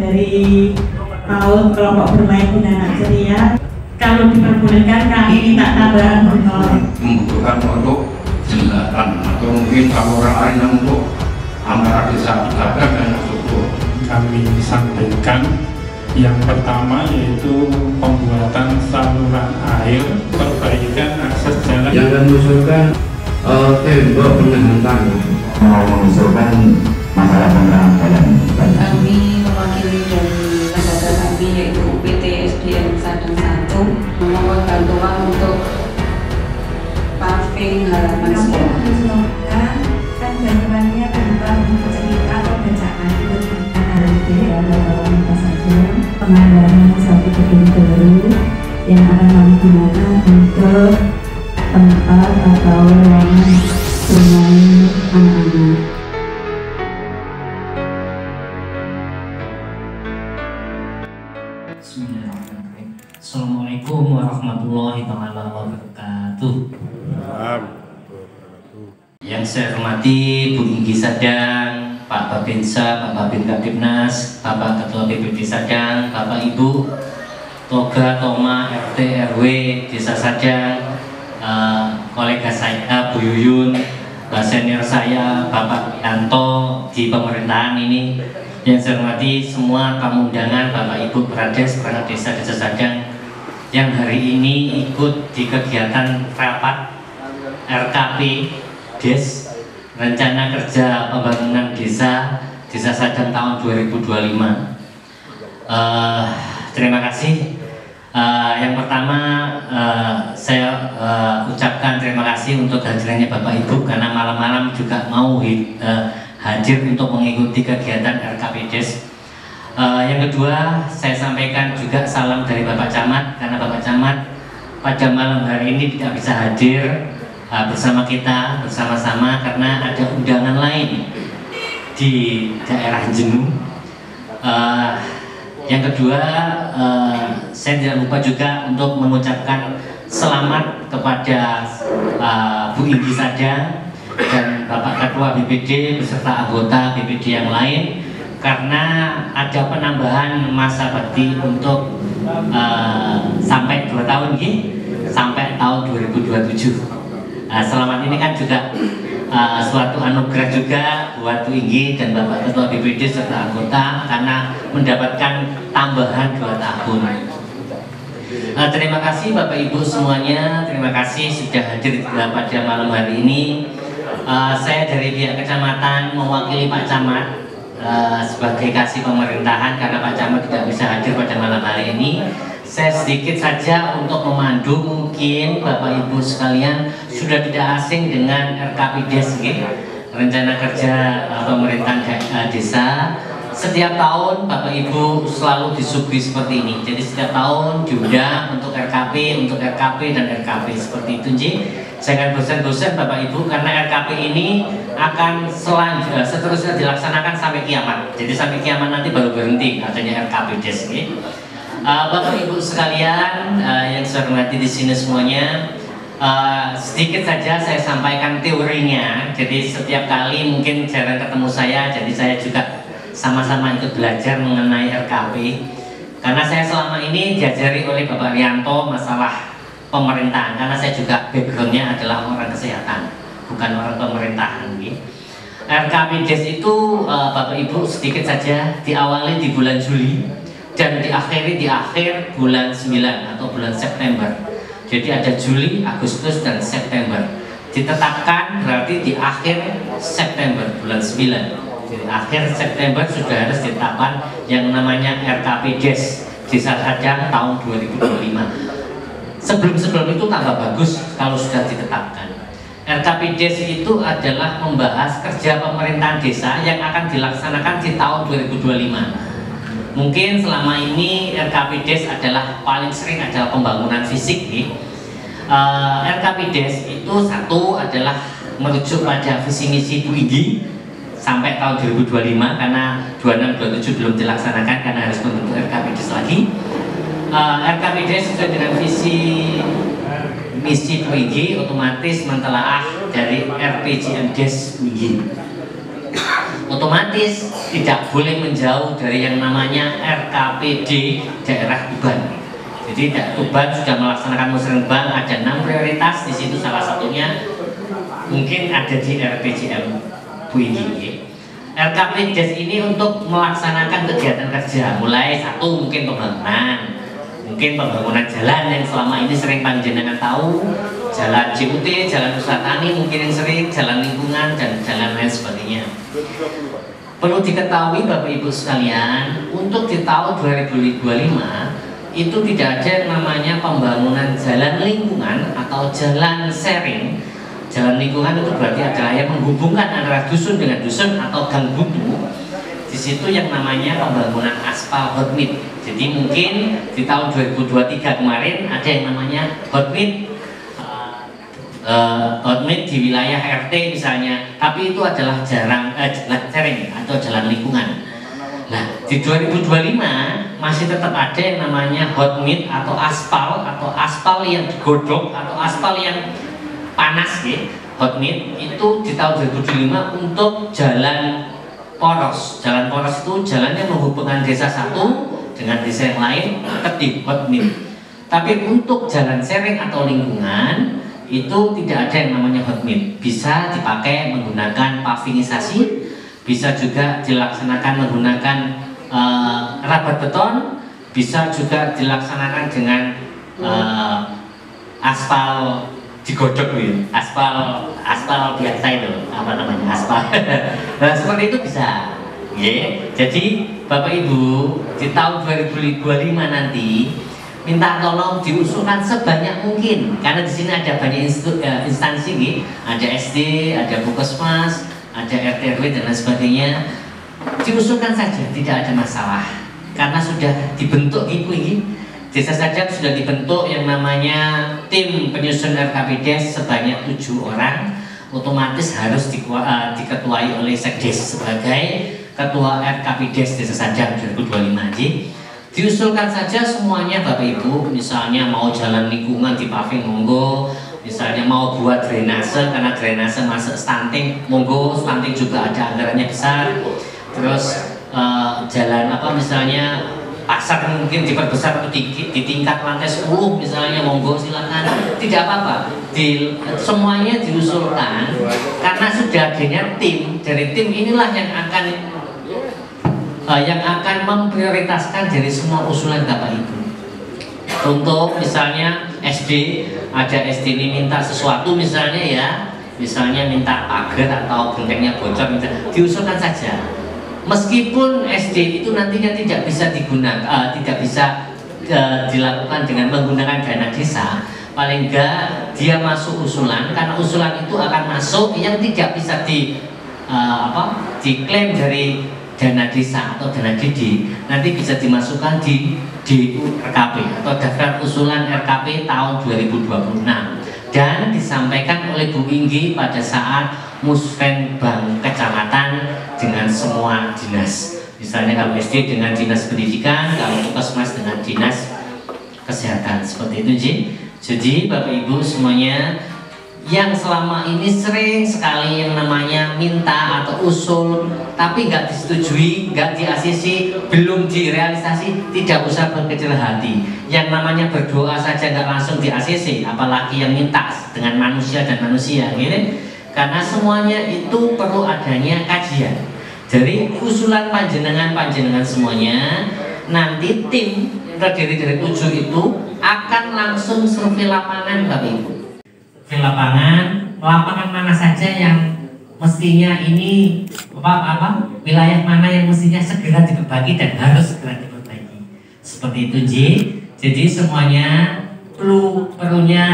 dari PAUD kelompok bermain anak ceria. Kalau diperbolehkan kami minta tambahan honor. Membutuhkan untuk jembatan atau mungkin kalau orang lain yang untuk antara desa Gagak dan Struktur. Kami sampaikan yang pertama yaitu pembuatan saluran air, perbaikan akses jalan. Yang mengusulkan tembok penahan tanah. Mau mengusulkan masalah penahan jalan. Kami mewakili dari lembaga kami yaitu PT SDN Sadang 1 memohon bantuan untuk paving halaman sekolah. Kan bantuannya berupa buku cerita atau bacaan pengadaan satu gedung baru yang akan kami gunakan untuk tempat atau ruangan bermain anak-anak. Bismillahirrahmanirrahim. Assalamualaikum warahmatullahi wabarakatuh. Yang saya hormati Bu Inggi Sadang, Pak Babinsa, Pak Babin Kadipnas, Bapak Ketua BPD Sadang, Bapak Ibu Toga, Toma, RT, RW, Desa Sadang, kolega saya Bu Yuyun, senior saya Bapak Yanto di pemerintahan ini. Yang saya hormati semua tamu undangan, Bapak Ibu Perades, perangkat desa Desa Sadang yang hari ini ikut di kegiatan rapat RKP Des Rencana Kerja Pembangunan Desa Sadang tahun 2025. Terima kasih. Yang pertama saya ucapkan terima kasih untuk hadirnya Bapak Ibu karena malam-malam juga mau hadir untuk mengikuti kegiatan RKP Des. Yang kedua saya sampaikan juga salam dari Bapak Camat karena Bapak Camat pada malam hari ini tidak bisa hadir bersama kita bersama-sama karena ada undangan lain di daerah Jenuh. Yang kedua saya tidak lupa juga untuk mengucapkan selamat kepada Bu Inggi Sadang dan Bapak Ketua BPD beserta anggota BPD yang lain karena ada penambahan masa bakti untuk sampai 2 tahun sampai tahun 2027. Selamat ini kan juga suatu anugerah juga buat Bu Inggi dan Bapak Ketua BPD serta anggota karena mendapatkan tambahan 2 tahun. Terima kasih Bapak Ibu semuanya, terima kasih sudah hadir pada malam hari ini. Saya dari pihak kecamatan mewakili Pak Camat sebagai kasih pemerintahan karena Pak Camat tidak bisa hadir pada malam hari ini. Saya sedikit saja untuk memandu, mungkin Bapak Ibu sekalian sudah tidak asing dengan RKP Des, Rencana Kerja Pemerintahan Desa. Setiap tahun Bapak Ibu selalu disuguhi seperti ini. Jadi setiap tahun diundang untuk RKP, dan RKP seperti itu. Jangan bosan-bosan Bapak Ibu karena RKP ini akan seterusnya dilaksanakan sampai kiamat. Jadi sampai kiamat nanti baru berhenti adanya RKP Des. Bapak Ibu sekalian yang saya hormati di sini semuanya, sedikit saja saya sampaikan teorinya. Jadi setiap kali mungkin jarang ketemu saya, jadi saya juga sama-sama ikut belajar mengenai RKP. Karena saya selama ini diajari oleh Bapak Rianto masalah pemerintahan, karena saya juga backgroundnya adalah orang kesehatan, bukan orang pemerintahan. RKP Des itu Bapak Ibu sedikit saja diawali di bulan Juli dan diakhiri di akhir bulan 9 atau bulan September. Jadi ada Juli, Agustus, dan September. Ditetapkan berarti di akhir September, bulan 9. Jadi akhir September sudah harus ditetapkan yang namanya RKP Des Desa Sadang tahun 2025. Sebelum itu tambah bagus kalau sudah ditetapkan. RKP Des itu adalah membahas kerja pemerintahan desa yang akan dilaksanakan di tahun 2025. Mungkin selama ini RKP Des adalah paling sering adalah pembangunan fisik. RKP Des itu satu adalah merujuk pada visi misi Bu Inggi sampai tahun 2025 karena 26-27 belum dilaksanakan karena harus membentuk RKP Des lagi. RKP Des sesuai dengan visi misi Bu Inggi otomatis mentelaah dari RPJM Des Bu Inggi. otomatis tidak boleh menjauh dari yang namanya RKPD daerah Tuban. Jadi Tuban sudah melaksanakan musrenbang, ada 6 prioritas di situ, salah satunya mungkin ada di RPJM Bu Inggi. RKPD ini untuk melaksanakan kegiatan kerja, mulai satu mungkin pembangunan jalan yang selama ini sering panjenengan tahu, jalan JUT, jalan usaha tani mungkin yang sering, jalan lingkungan dan jalan lain sebagainya. Perlu diketahui Bapak Ibu sekalian, untuk di tahun 2025 itu tidak ada yang namanya pembangunan jalan lingkungan atau jalan sharing. Jalan lingkungan itu berarti adalah yang menghubungkan antara dusun dengan dusun atau gang buntu. Di situ yang namanya pembangunan aspal hot mix. Jadi mungkin di tahun 2023 kemarin ada yang namanya hot mix di wilayah RT misalnya, tapi itu adalah jalan sharing atau jalan lingkungan. Nah, di 2025 masih tetap ada yang namanya hot mix atau aspal yang digodok atau aspal yang panas ya. Hot mix itu di tahun 2025 untuk jalan poros. Jalan poros itu jalan yang menghubungkan desa satu dengan desa yang lain, tetap hot mix. Tapi untuk jalan sharing atau lingkungan itu tidak ada yang namanya hot mix. Bisa dipakai menggunakan pavingisasi, bisa juga dilaksanakan menggunakan rabat beton, bisa juga dilaksanakan dengan aspal digodok gitu, aspal biasa itu apa namanya aspal. Nah seperti itu bisa. Yeah. Jadi Bapak Ibu di tahun 2025 nanti minta tolong diusulkan sebanyak mungkin, karena di sini ada banyak instansi nih, ada SD, ada Puskesmas, ada RT RW dan lain sebagainya. Diusulkan saja, tidak ada masalah, karena sudah dibentuk ini. Desa Sajak sudah dibentuk yang namanya tim penyusun RKPDes sebanyak 7 orang, otomatis harus diketuai oleh Sekdes sebagai Ketua RKPDes Desa Sajak 2025. Diusulkan saja semuanya Bapak Ibu, misalnya mau jalan lingkungan di paving monggo, misalnya mau buat drainase karena drainase masuk stunting monggo, stunting juga ada anggarannya besar. Terus jalan apa misalnya pasar mungkin diperbesar atau di tingkat lantai 10 misalnya monggo silakan, tidak apa-apa. Semuanya diusulkan karena sudah adanya tim. Dari tim inilah yang akan memprioritaskan dari semua usulan Bapak Ibu. Untuk misalnya SD, ada SD ini minta sesuatu misalnya ya, misalnya minta pagar atau gentengnya bocor, diusulkan saja. Meskipun SD itu nantinya tidak bisa digunakan, tidak bisa dilakukan dengan menggunakan dana desa, paling enggak dia masuk usulan, karena usulan itu akan masuk yang tidak bisa diklaim dari dana desa atau dana DD, nanti bisa dimasukkan di RKP atau daftar usulan RKP tahun 2026 dan disampaikan oleh Bu Inggi pada saat musrenbang kecamatan dengan semua dinas. Misalnya kalau SD dengan dinas pendidikan, kalau Puskesmas dengan dinas kesehatan, seperti itu Ji. Jadi Bapak Ibu semuanya yang selama ini sering sekali yang namanya minta atau usul tapi nggak disetujui, nggak di-ACC, belum direalisasi, tidak usah berkecil hati. Yang namanya berdoa saja nggak langsung di-ACC, apalagi yang minta dengan manusia dan manusia gitu. Karena semuanya itu perlu adanya kajian. Jadi usulan panjenengan semuanya, nanti tim terdiri dari 7 itu akan langsung survei lapangan Bapak Ibu. Survei lapangan mana saja yang mestinya ini wilayah mana yang mestinya segera diperbaiki dan harus segera diperbaiki. Seperti itu J. Jadi semuanya perlunya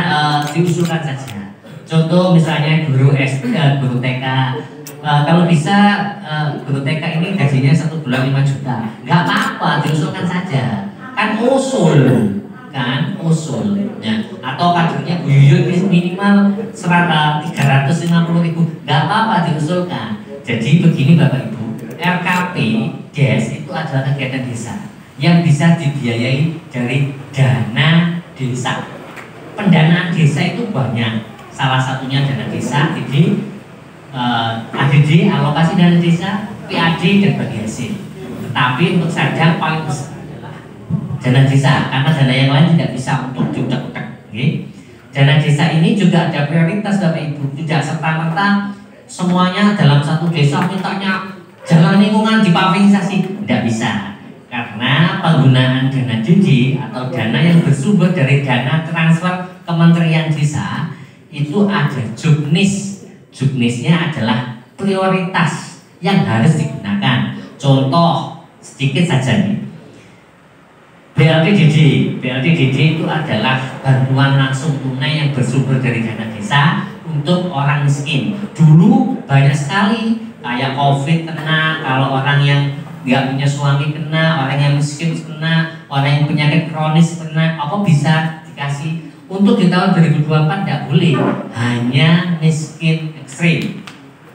diusulkan saja. Contoh misalnya guru SD, guru TK, kalau bisa guru TK ini gajinya 1 bulan 5 juta, nggak apa-apa, diusulkan saja. Kan usul ya. Atau kadernya Bu Yuyun minimal 350.000, nggak apa-apa, diusulkan. Jadi begini Bapak Ibu, RKP Des itu adalah kegiatan desa yang bisa dibiayai dari dana desa. Pendanaan desa itu banyak. Salah satunya dana desa, jadi ADD, alokasi dana desa, PAD dan bagi hasil. Tetapi untuk Sadang paling besar adalah dana desa, karena dana yang lain tidak bisa untuk diutak-utak. Dana desa ini juga ada prioritas Bapak Ibu, tidak serta-merta semuanya dalam satu desa mintanya jalan lingkungan dipavilisasi, tidak bisa. Karena penggunaan dana DD atau dana yang bersumber dari dana transfer Kementerian Desa itu ada juknis. Juknisnya adalah prioritas yang harus digunakan. Contoh sedikit saja nih. BLT-DD itu adalah bantuan langsung tunai yang bersumber dari dana desa untuk orang miskin. Dulu banyak sekali, kayak COVID kena, kalau orang yang nggak punya suami kena, orang yang miskin kena, orang yang penyakit kronis kena, apa bisa dikasih. Untuk di tahun 2024 tidak boleh, hanya miskin ekstrim,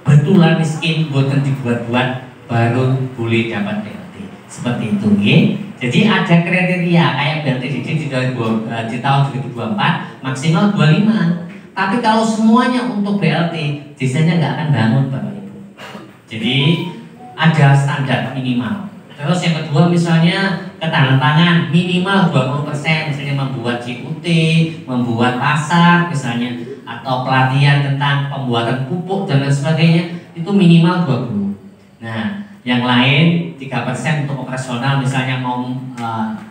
betulan miskin, buatan dibuat-buat, baru boleh dapat BLT. Seperti itu, ya. Jadi ada kriteria kayak BLT di tahun 2024 maksimal 25. Tapi kalau semuanya untuk BLT, desanya nggak akan bangun Bapak Ibu. Jadi ada standar minimal. Terus yang kedua misalnya ketahanan pangan minimal 20%, misalnya membuat CUT, membuat pasar misalnya, atau pelatihan tentang pembuatan pupuk dan lain sebagainya, itu minimal 20. Nah, yang lain 3% untuk operasional, misalnya mau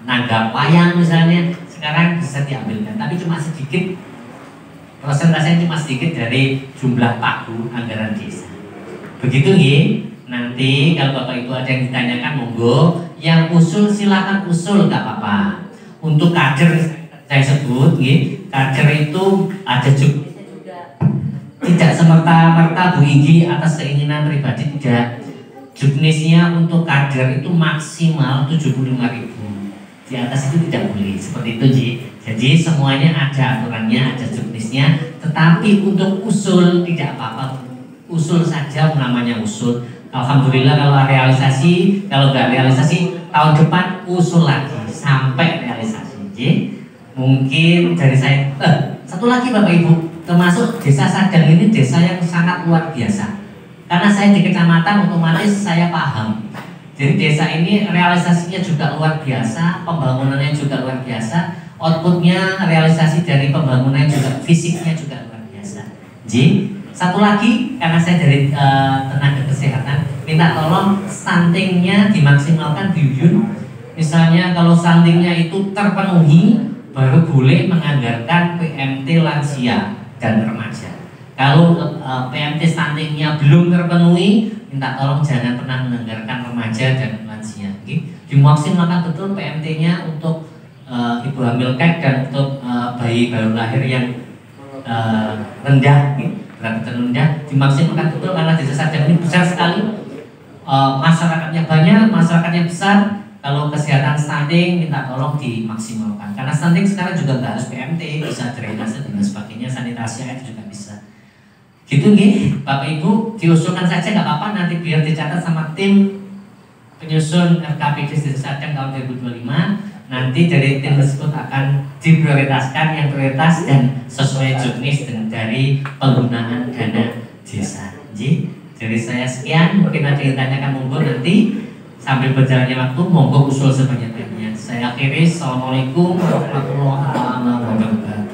nanggap wayang misalnya, sekarang bisa diambilkan, tapi cuma sedikit, persentasenya cuma sedikit dari jumlah pagu anggaran desa. Begitu ya. Nanti kalau Bapak Ibu ada yang ditanyakan, monggo, yang usul silakan usul, nggak apa-apa. Untuk kader saya sebut, ya, kader itu ada juga, tidak semerta-merta Bu Inggi atas keinginan pribadi, tidak. Juknisnya untuk kader itu maksimal 75.000. Di atas itu tidak boleh, seperti itu Ji. Jadi semuanya ada aturannya, ada juknisnya. Tetapi untuk usul tidak apa-apa, usul saja namanya usul. Alhamdulillah kalau realisasi, kalau nggak realisasi tahun depan usul lagi sampai realisasi. Ji. Mungkin dari saya satu lagi Bapak Ibu, termasuk desa Sadang ini desa yang sangat luar biasa. Karena saya di kecamatan otomatis saya paham. Jadi desa ini realisasinya juga luar biasa, pembangunannya juga luar biasa, outputnya realisasi dari pembangunan juga, fisiknya juga luar biasa. Jadi satu lagi, karena saya dari tenaga kesehatan, minta tolong stuntingnya dimaksimalkan di Yuyun. Misalnya kalau stuntingnya itu terpenuhi, baru boleh menganggarkan PMT lansia dan remaja. Kalau PMT stuntingnya belum terpenuhi, minta tolong jangan pernah menganggarkan remaja dan lansia. Dimaksimalkan betul PMT-nya untuk ibu hamil kek dan untuk bayi baru lahir yang rendah, berat rendah, dimaksimalkan betul karena desa Sadang ini besar sekali, masyarakatnya banyak, masyarakatnya besar. Kalau kesehatan stunting minta tolong dimaksimalkan, karena stunting sekarang juga nggak harus PMT, bisa drainase dan sebagainya, sanitasi air juga bisa. Gitu nih Bapak Ibu, diusulkan saja nggak apa-apa, nanti biar dicatat sama tim penyusun RKPD Desa Sadang tahun 2025. Nanti dari tim tersebut akan diprioritaskan yang prioritas dan sesuai juknis dari penggunaan dana desa. Jadi dari saya sekian, mungkin ada yang tanyakan, monggo nanti sambil berjalannya waktu monggo usul sebanyak-banyaknya. Saya akhiri, assalamualaikum warahmatullahi wabarakatuh.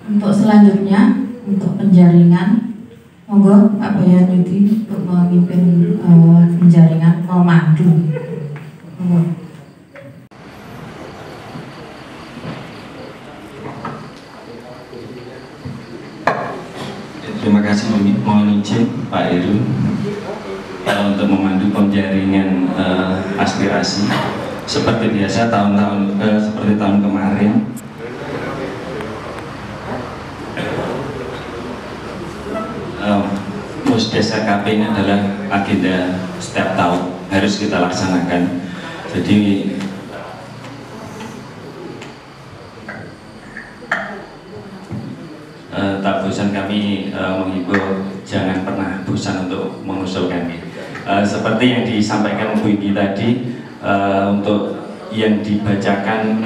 Untuk selanjutnya, untuk penjaringan, monggo Pak Bayan Yudi untuk memimpin penjaringan, memandu. Monggo. Terima kasih, mohon izin Pak Heru untuk memandu penjaringan aspirasi. Seperti biasa seperti tahun kemarin, Pusdesa KP ini adalah agenda setiap tahun harus kita laksanakan. Jadi tak bosan kami menghibur, jangan pernah bosan untuk mengusulkan. Seperti yang disampaikan Bu Inggi tadi, untuk yang dibacakan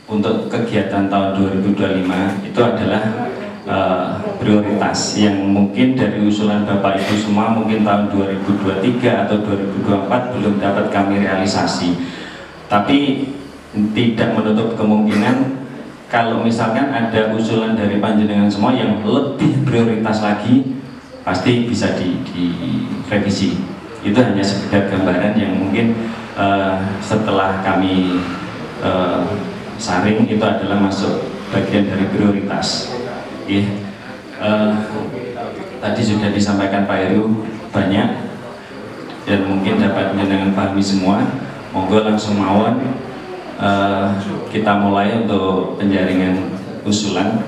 untuk kegiatan tahun 2025 itu adalah prioritas yang mungkin dari usulan Bapak Ibu semua mungkin tahun 2023 atau 2024 belum dapat kami realisasi, tapi tidak menutup kemungkinan kalau misalkan ada usulan dari panjenengan semua yang lebih prioritas lagi pasti bisa direvisi. Itu hanya sekedar gambaran yang mungkin setelah kami saring itu adalah masuk bagian dari prioritas. Tadi sudah disampaikan Pak Heru banyak dan mungkin dapat panjenengan pahami semua. Monggo langsung mawon kita mulai untuk penjaringan usulan.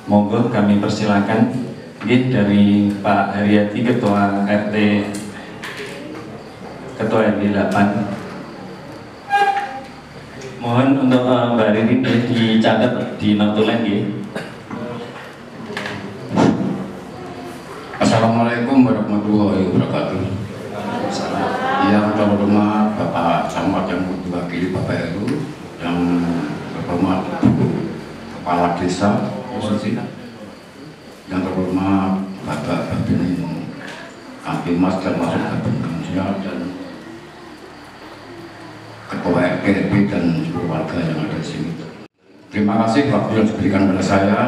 Monggo kami persilakan dari Pak Haryati Ketua RT 8. Mohon untuk Mbak Ririn dicatat di notulen ya. Assalamualaikum warahmatullahi wabarakatuh. Yang terhormat Bapak Camat yang mewakili Bapak Heru, yang terhormat Kepala Desa Posisi, yang terhormat Bapak Babin Kampimas termasuk Babin Kamsia dan Ketua RT dan seluruh warga yang ada di sini. Terima kasih waktu yang diberikan pada saya.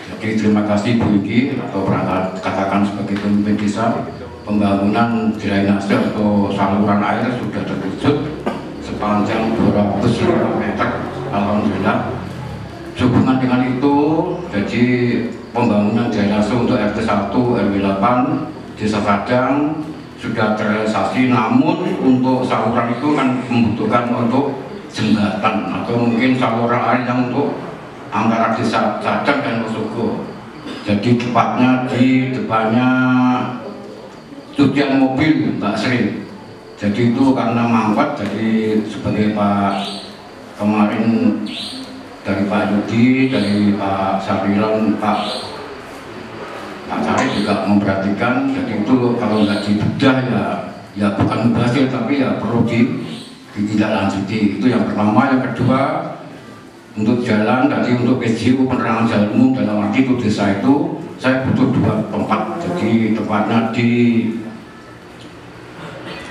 Jadi terima kasih Bu Iki atau katakan sebagai pemimpin desa, pembangunan drainase atau saluran air sudah terwujud sepanjang 200 meter. Alhamdulillah. Sehubungan dengan itu, jadi pembangunan drainase untuk RT 1 RW 8 Desa Sadang sudah terrealisasi, namun untuk saluran itu kan membutuhkan untuk jembatan atau mungkin saluran air yang untuk antara Desa Sadang dan Wosogo. Jadi tepatnya di depannya cucian mobil Mbak Sri. Jadi itu karena mangkat, jadi sebagai Pak kemarin dari Pak Yudi, dari Pak Sabilan, Pak Cari juga memperhatikan. Jadi itu kalau nggak dibedah ya bukan berhasil, tapi ya perlu ditindaklanjuti. Itu yang pertama. Yang kedua, untuk jalan tadi untuk PJU penerangan jalan umum dalam arti itu desa itu saya butuh 2 tempat. Jadi tempatnya di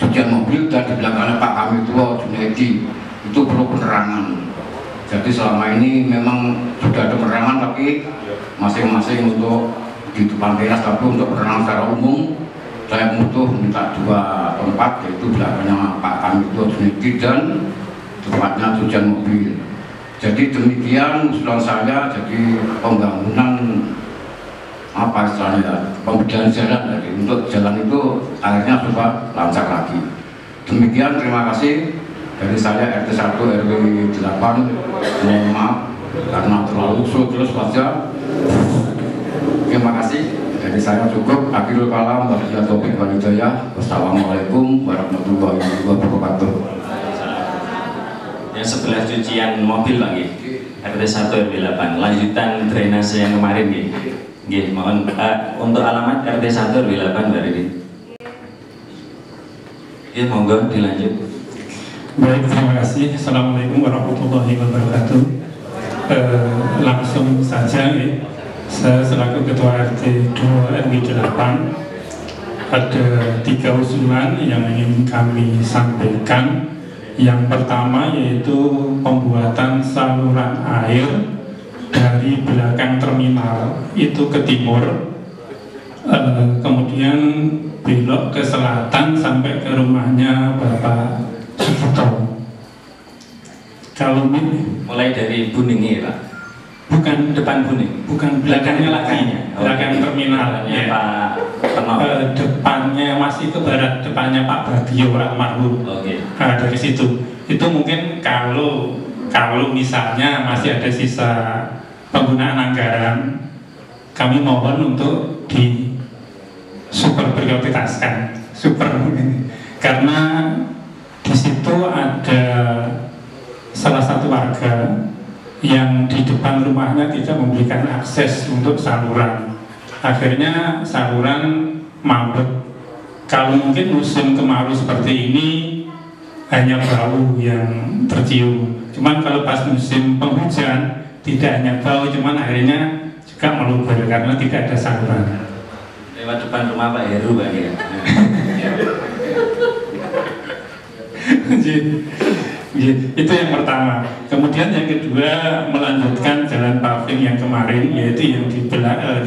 cucian mobil dan di belakangnya Pak Kamitua Junaidi itu perlu penerangan. Jadi selama ini memang sudah ada penerangan, tapi masing-masing untuk di depan teras, tapi untuk penerangan secara umum saya butuh minta 2 tempat, yaitu belakangnya Pak Kamitua Junaidi dan tempatnya cucian mobil. Jadi demikian usulan saya. Jadi pembangunan apa istilahnya, pembedahan jalan, jadi untuk jalan itu akhirnya supaya lancar lagi. Demikian, terima kasih dari saya RT 1 RW 8. Mohon maaf karena terlalu terus saja. Terima kasih dari saya cukup. Akhirul kalam, wabillahi taufiq wal hidayah. Wassalamualaikum warahmatullahi wabarakatuh. Yang sebelah cucian mobil Pak nggih, RT 1 RW 8, lanjutan drainase yang kemarin nggih. Nggih, mohon untuk alamat RT 1 RW 8 Mbak Rini. Nggih, monggo dilanjut. Baik, terima kasih. Assalamualaikum warahmatullahi wabarakatuh. Langsung saja nih, saya selaku Ketua RT 2 RW 8 ada 3 usulan yang ingin kami sampaikan. Yang pertama yaitu pembuatan saluran air dari belakang terminal itu ke timur, kemudian belok ke selatan sampai ke rumahnya Bapak Suputo. Kalau mulai dari Buning ya Pak? Bukan depan Buning, bukan belakangnya lagi, belakang terminal ya. Pak depannya masih ke barat, depannya Pak Bagio almarhum. Nah, dari situ itu mungkin kalau misalnya masih ada sisa penggunaan anggaran, kami mohon untuk di super prioritaskan, karena di situ ada salah satu warga yang di depan rumahnya tidak memberikan akses untuk saluran. Akhirnya saluran mampet. Kalau mungkin musim kemarau seperti ini hanya bau yang tercium. Cuman kalau pas musim penghujan tidak hanya bau, cuman akhirnya juga meluber karena tidak ada saluran. Lewat depan rumah Pak Heru Pak ya. Itu yang pertama. Kemudian yang kedua, melanjutkan jalan paving yang kemarin, yaitu yang di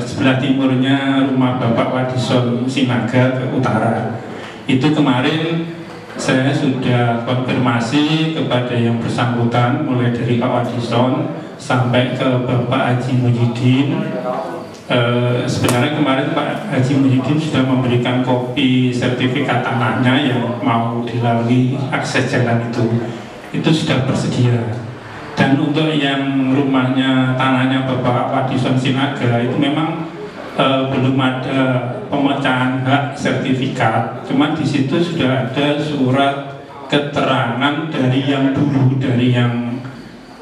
sebelah timurnya rumah Bapak Wadison Sinaga ke utara. Itu kemarin saya sudah konfirmasi kepada yang bersangkutan, mulai dari Pak Wadison sampai ke Bapak Haji Muhyiddin. Sebenarnya kemarin Pak Haji Muhyiddin sudah memberikan kopi sertifikat tanahnya yang mau dilalui akses jalan itu sudah bersedia. Dan untuk yang rumahnya tanahnya Bapak Wadison Sinaga itu memang belum ada pemecahan hak sertifikat, cuman di situ sudah ada surat keterangan dari yang dulu, dari yang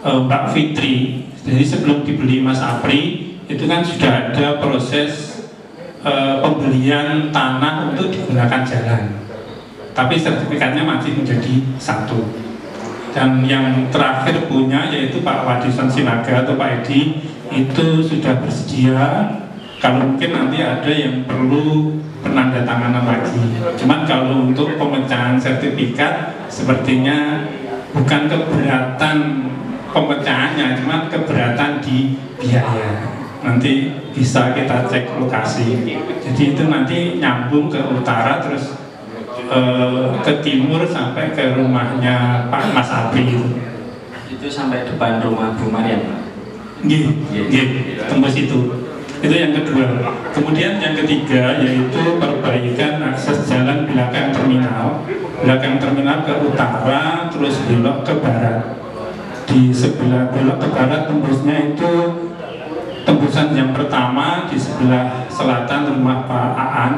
Mbak Fitri. Jadi sebelum dibeli Mas Apri itu kan sudah ada proses pembelian tanah untuk digunakan jalan, tapi sertifikatnya masih menjadi satu. Dan yang terakhir punya yaitu Pak Wadison Sinaga atau Pak Edi itu sudah bersedia. Kalau mungkin nanti ada yang perlu penandatanganan lagi. Cuman kalau untuk pemecahan sertifikat sepertinya bukan keberatan pemecahannya, cuman keberatan di biaya. Nanti bisa kita cek lokasi. Jadi itu nanti nyambung ke utara terus ke timur sampai ke rumahnya Pak Mas Apri itu sampai depan rumah Bu Mariam. Tembus itu. Itu yang kedua. Kemudian yang ketiga yaitu perbaikan akses jalan belakang terminal ke utara terus belok ke barat. Di sebelah belok ke barat tembusnya itu tembusan yang pertama di sebelah selatan rumah Pak Aan,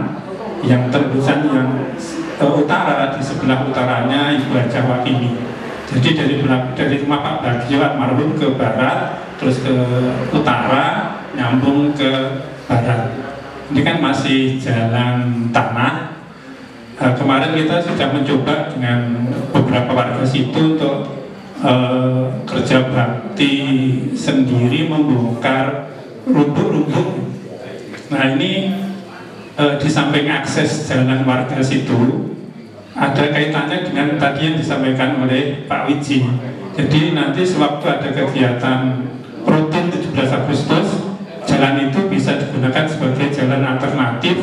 yang tembusan yang utara di sebelah utaranya Ibu Hajah Wakili. Jadi dari rumah Pak Bagio almarhum ke barat terus ke utara nyambung ke barat. Ini kan masih jalan tanah. Kemarin kita sudah mencoba dengan beberapa warga situ untuk kerja bakti sendiri membongkar rumput-rumput. Nah ini di samping akses jalan warga situ ada kaitannya dengan tadi yang disampaikan oleh Pak Wiji. Jadi nanti sewaktu ada kegiatan rutin 17 Agustus, jalan itu bisa digunakan sebagai jalan alternatif.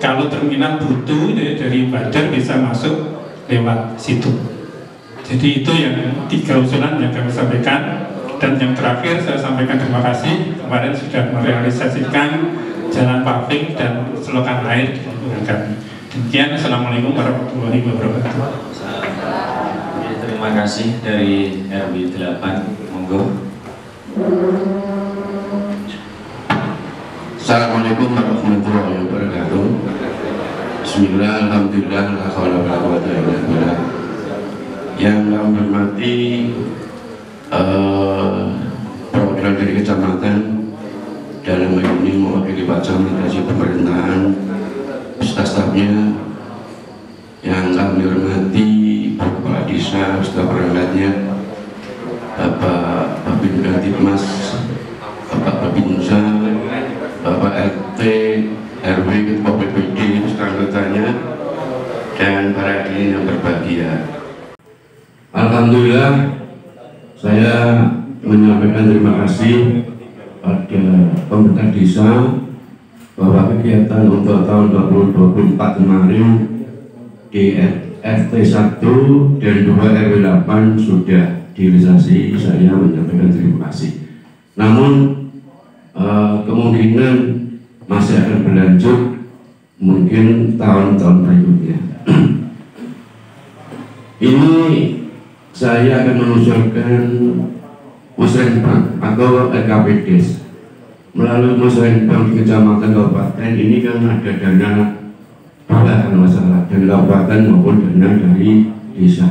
Kalau terminal butuh dari Badar bisa masuk lewat situ. Jadi itu yang 3 usulan yang kami sampaikan. Dan yang terakhir saya sampaikan terima kasih, kemarin sudah merealisasikan jalan paving dan selokan air di lingkungan kami. Demikian, Assalamualaikum warahmatullahi wabarakatuh. Terima kasih dari RW 8, monggo. Assalamualaikum warahmatullahi wabarakatuh. Bismillah, alhamdulillah, la haula wala quwwata illa billah. Yang kami hormati perwakilan dari kecamatan dalam hal ini mewakili Pak Camat dari pemerintahan beserta stafnya, yang kami hormati Pak Kepala Desa beserta perangkatnya, Bapak Babin Mas, Bapak Babinsa, Bapak RT, RW, Ketua PPD beserta anggotanya, dan para hadirin yang berbahagia. Alhamdulillah, saya menyampaikan terima kasih pada pemerintah desa bahwa kegiatan untuk tahun 2024 kemarin di RT 1 dan 2 RW 8 sudah direalisasi. Saya menyampaikan terima kasih. Namun kemungkinan masih akan berlanjut mungkin tahun-tahun berikutnya. Ini saya akan mengusulkan Musrenbang atau RKPDes. Melalui Musrenbang di kecamatan kabupaten ini kan ada dana tambahan masalah dan kabupaten maupun dana dari desa.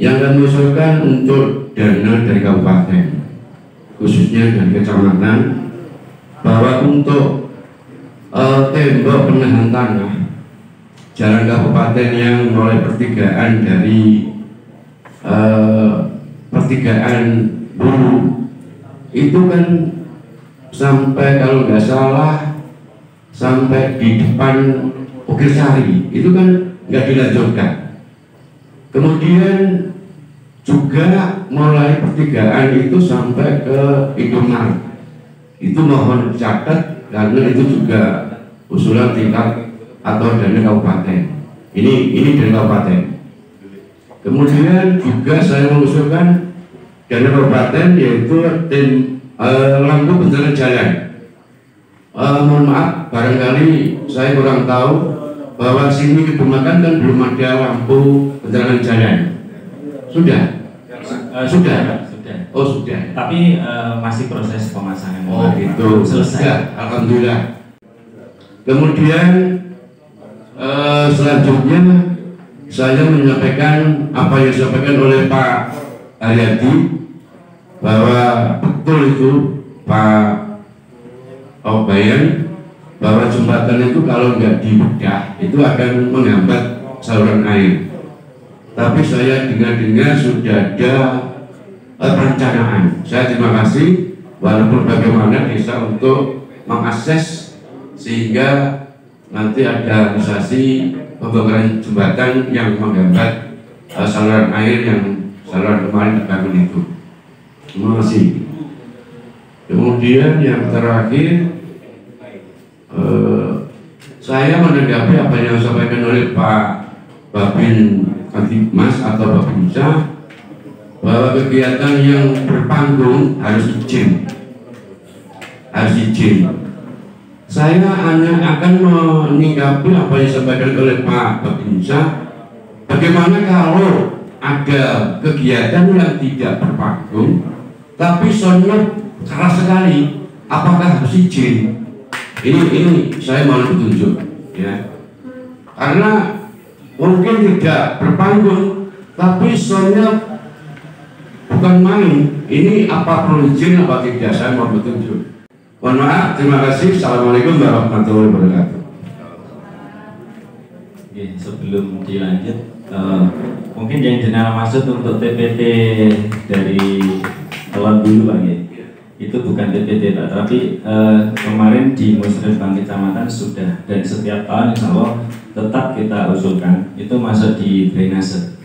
Yang kami usulkan untuk dana dari kabupaten, khususnya dari kecamatan, bahwa untuk tembok penahan tanah jalan kabupaten yang mulai pertigaan dari pertigaan Bulu itu kan sampai kalau nggak salah sampai di depan Ukir Sari itu kan nggak dilanjutkan. Kemudian juga mulai pertigaan itu sampai ke Indomaret. Itu mohon dicatat karena itu juga usulan tingkat atau dana kabupaten. Ini dari kabupaten. Kemudian juga saya mengusulkan dana kabupaten yaitu tim lampu pencarian jalan. Mohon maaf, barangkali saya kurang tahu bahwa sini Kebumakan kan belum ada lampu pencarian jalan. Sudah? Sudah. Oh sudah. Tapi masih proses pemasangan. Oh itu selesai. Ya, alhamdulillah. Kemudian selanjutnya saya menyampaikan apa yang disampaikan oleh Pak Haryadi bahwa betul itu Pak Obayan bahwa jembatan itu kalau nggak dibedah itu akan menghambat saluran air. Tapi saya dengar-dengar sudah ada perencanaan. Saya terima kasih walaupun bagaimana desa untuk mengakses sehingga nanti ada realisasi pembongkaran jembatan yang menghambat saluran air yang saluran kemarin dibangun itu. Terima kasih. Kemudian yang terakhir saya menanggapi apa yang disampaikan oleh Pak Babin Kantipmas atau Babinsa bahwa kegiatan yang berpanggung harus izin. Saya hanya akan menanggapi apa yang disampaikan oleh Pak Babinsa. Bagaimana kalau ada kegiatan yang tidak berpanggung tapi soundnya keras sekali, apakah harus izin? Ini saya mau petunjuk ya, karena mungkin tidak berpanggung tapi soundnya bukan main. Ini apa perlu izin apa tidak? Saya mau petunjuk. Mohon maaf, terima kasih. Assalamualaikum warahmatullahi wabarakatuh. Oke, sebelum dilanjut, mungkin yang jenengan maksud untuk TPT dari Elon dulu Pak ya. Itu bukan TPT Pak, tapi kemarin di Musrembang Kecamatan sudah, dan setiap tahun insya Allah tetap kita usulkan itu masuk di drainase.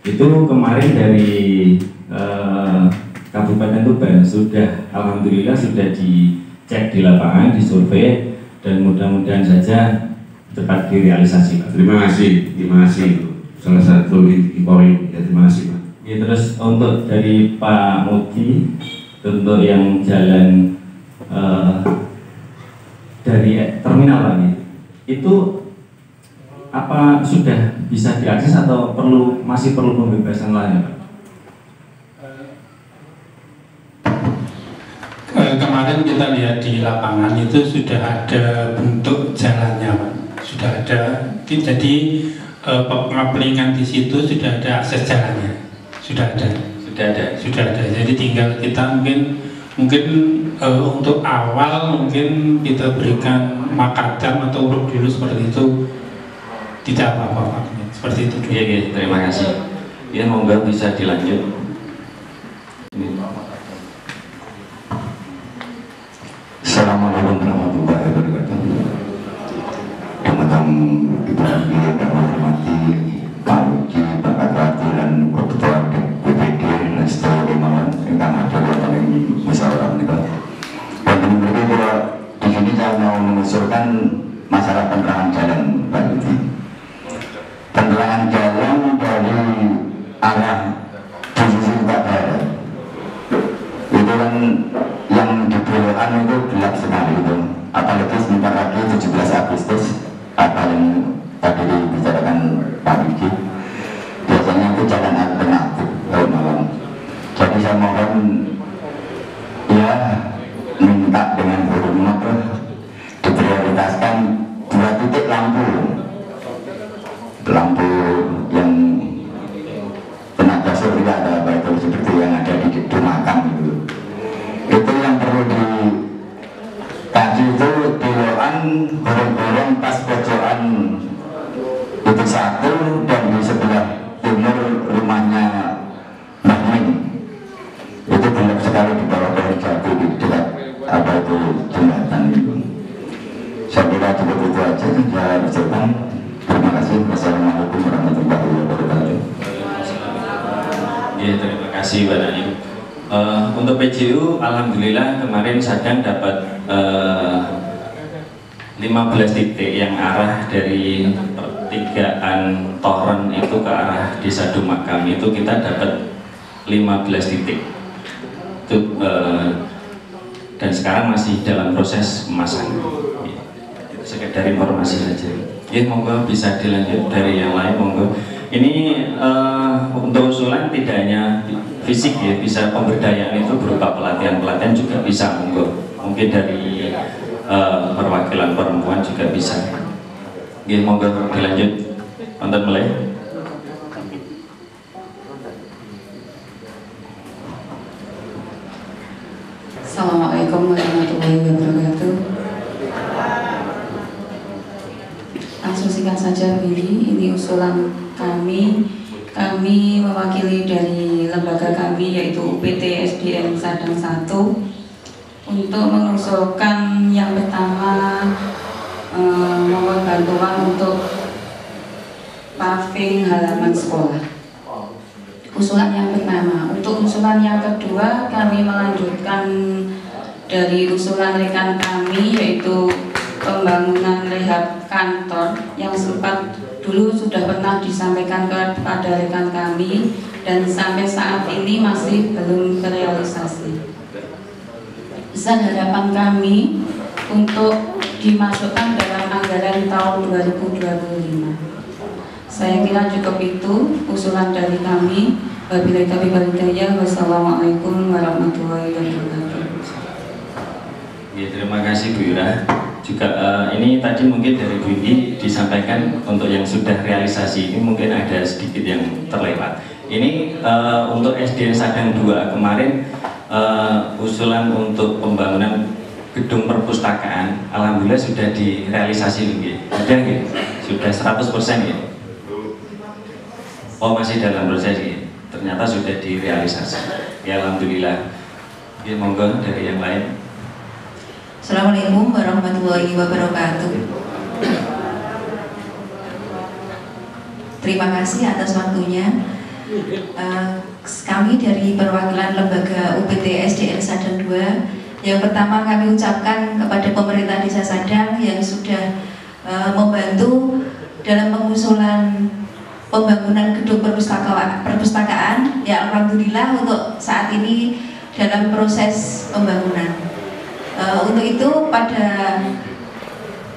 Itu kemarin dari Kabupaten Tuban sudah, alhamdulillah sudah dicek di lapangan, disurvei, dan mudah-mudahan saja cepat direalisasi Pak. Terima kasih. Salah satu poin ya, terima kasih Pak. Ya, terus untuk dari Pak Mudi untuk yang jalan dari terminal lagi itu apa sudah bisa diakses atau masih perlu pembebasan lain Pak? Kemarin kita lihat di lapangan itu sudah ada bentuk jalannya Pak. Sudah ada, jadi pengapelingan di situ sudah ada akses jalannya. Sudah ada. Jadi tinggal kita mungkin untuk awal mungkin kita berikan makadam atau urut dulu seperti itu, tidak apa-apa seperti itu. Iya, terima kasih. Ya, monggo bisa dilanjut. Assalamualaikum warahmatullahi wabarakatuh. Teman-teman kita yang hormati Pak Uji, Pak Katrati dan Ketua BPD Resto Imawan yang ada yang musyawarah menikah. Dan kemudian kalau di sini saya mau mengusulkan masalah penerangan jalan Pak Uji. Penerangan jalan dari arah posisi Pak Barat itu kan yang di Belokan itu gelap sekali itu, apalagi sebentar lagi 17 Agustus apa yang tadi dibicarakan Pak Wiki, biasanya itu jalan alternatif kalau malam. Jadi saya mohon ya minta dengan hormat diprioritaskan 2 titik lampu yang tenaga surya atau apa itu seperti yang ada di Dumakan itu yang perlu tadi itu Belokan gorong-gorong pas pojokan itu satu, dan di sebelah timur rumahnya Mbak Min sekali di bawah dari Jati di dekat apa itu jembatan itu. Saya kira cukup itu aja. Saya ucapkan terima kasih. Wassalamualaikum warahmatullahi wabarakatuh. Ya, terima kasih Pak Naim. Untuk PJU, alhamdulillah kemarin Sadang dapat 15 titik yang arah dari pertigaan Toren itu ke arah Desa Dumakam itu kita dapat 15 titik. Itu, dan sekarang masih dalam proses pemasangan. Itu sekedar informasi saja. Ya, monggo bisa dilanjut dari yang lain, monggo. Ini untuk usulan tidak hanya fisik ya, bisa pemberdayaan itu berupa pelatihan juga bisa, monggo. Mungkin dari perwakilan perempuan juga bisa. Ya, monggo dilanjut. Wonten mulai. Assalamualaikum warahmatullahi wabarakatuh. Langsung singkat saja ini usulan kami mewakili dari lembaga kami yaitu UPT SDN Sadang 1 untuk mengusulkan yang pertama mohon bantuan untuk paving halaman sekolah. Usulan yang pertama. Untuk usulan yang kedua kami melanjutkan dari usulan rekan kami yaitu pembangunan rehab kantor yang sempat dulu sudah pernah disampaikan kepada rekan kami dan sampai saat ini masih belum terrealisasi. Besar harapan kami untuk dimasukkan dalam anggaran tahun 2025. Saya kira cukup itu usulan dari kami. Wabillahi taufiq wal hidayah. Wassalamualaikum warahmatullahi wabarakatuh. Ya, terima kasih Bu Yura. Juga ini tadi mungkin dari Bu Indi disampaikan untuk yang sudah realisasi ini mungkin ada sedikit yang terlewat. Ini untuk SDN Sadang 2 kemarin usulan untuk pembangunan gedung perpustakaan alhamdulillah sudah direalisasi sudah ya? Sudah 100% ya? Oh, masih dalam proses ya? Ternyata sudah direalisasi ya, alhamdulillah. Ya, monggo dari yang lain. Assalamualaikum warahmatullahi wabarakatuh. Terima kasih atas waktunya. Kami dari perwakilan lembaga UPT SDN Sadang 2, yang pertama kami ucapkan kepada pemerintah Desa Sadang yang sudah membantu dalam pengusulan pembangunan gedung perpustakaan. Ya, alhamdulillah untuk saat ini dalam proses pembangunan. Untuk itu pada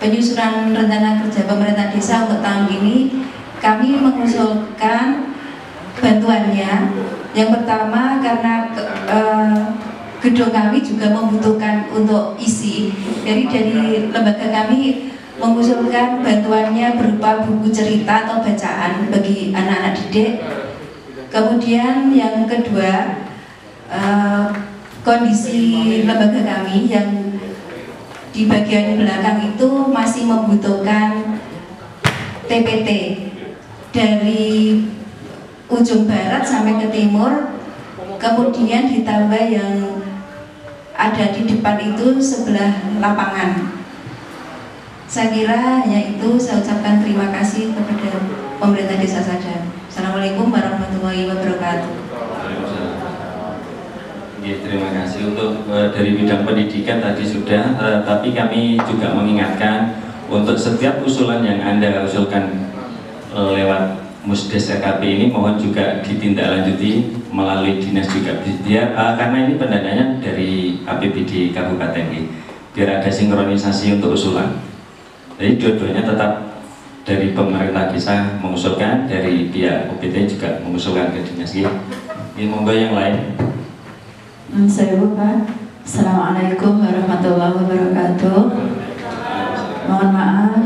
penyusunan rencana kerja pemerintah desa untuk tahun ini kami mengusulkan bantuannya. Yang pertama karena gedung kami juga membutuhkan untuk isi, jadi dari lembaga kami mengusulkan bantuannya berupa buku cerita atau bacaan bagi anak-anak didik. Kemudian yang kedua, kondisi lembaga kami yang di bagian belakang itu masih membutuhkan TPT dari ujung barat sampai ke timur, kemudian ditambah yang ada di depan itu sebelah lapangan. Saya kira hanya itu. Saya ucapkan terima kasih kepada pemerintah Desa Sadang. Assalamualaikum warahmatullahi wabarakatuh. Ya, terima kasih. Untuk dari bidang pendidikan tadi sudah, tapi kami juga mengingatkan untuk setiap usulan yang Anda usulkan lewat Musdes RKP ini mohon juga ditindaklanjuti melalui dinas juga, biar karena ini pendananya dari APBD Kabupaten ini, biar ada sinkronisasi untuk usulan. Jadi dua-duanya tetap dari pemerintah desa mengusulkan, dari pihak UPT juga mengusulkan ke dinas ini. Monggo yang lain. Saya buka. Assalamualaikum warahmatullahi wabarakatuh. Mohon maaf,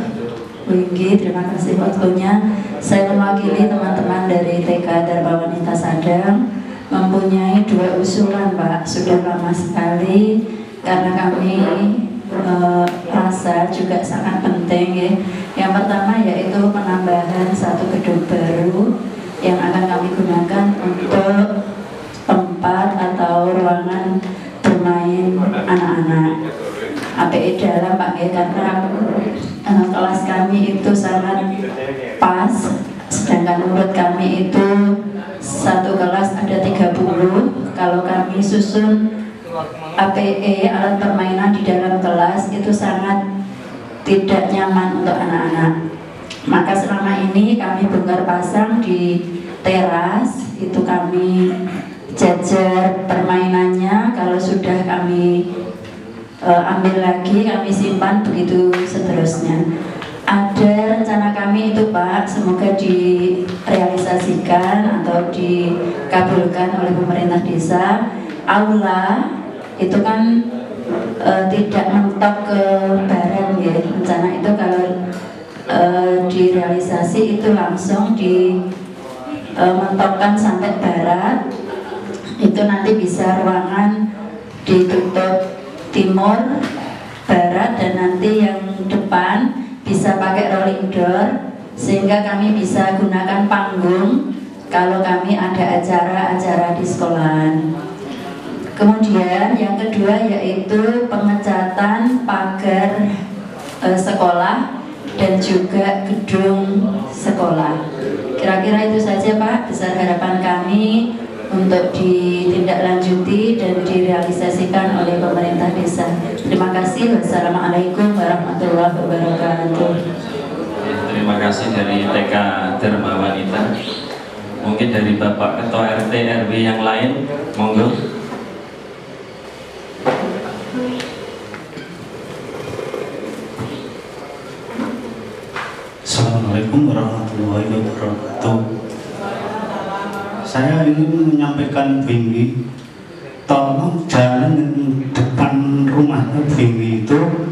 Bu Inggi, terima kasih waktunya. Saya mewakili teman-teman dari TK Dharma Wanita Sadang mempunyai dua usulan, Pak. Sudah lama sekali karena kami rasa juga sangat penting ya. Yang pertama yaitu penambahan satu gedung baru yang akan kami gunakan untuk tempat atau ruangan dalam Pak ya, karena kelas kami itu sangat pas, sedangkan menurut kami itu satu kelas ada 30. Kalau kami susun APE, alat permainan di dalam kelas, itu sangat tidak nyaman untuk anak-anak. Maka selama ini kami bongkar pasang di teras, itu kami jajar permainannya. Kalau sudah kami ambil lagi, kami simpan, begitu seterusnya. Ada rencana kami itu Pak, semoga direalisasikan atau dikabulkan oleh pemerintah desa. Aula itu kan tidak mentok ke barat ya, rencana itu kalau direalisasi itu langsung mentokkan sampai barat. Itu nanti bisa ruangan ditutup timur, barat, dan nanti yang depan bisa pakai rolling door, sehingga kami bisa gunakan panggung kalau kami ada acara-acara di sekolahan. Kemudian yang kedua yaitu pengecatan pagar sekolah dan juga gedung sekolah. Kira-kira itu saja Pak, besar harapan kami untuk ditindaklanjuti dan direalisasikan oleh pemerintah desa. Terima kasih. Wassalamualaikum warahmatullahi wabarakatuh. Terima kasih dari TK Dharma Wanita. Mungkin dari Bapak Ketua RT RW yang lain, monggo. Assalamualaikum warahmatullahi wabarakatuh. Saya ingin menyampaikan Bingwi, tolong jalan depan rumahnya Bingwi itu,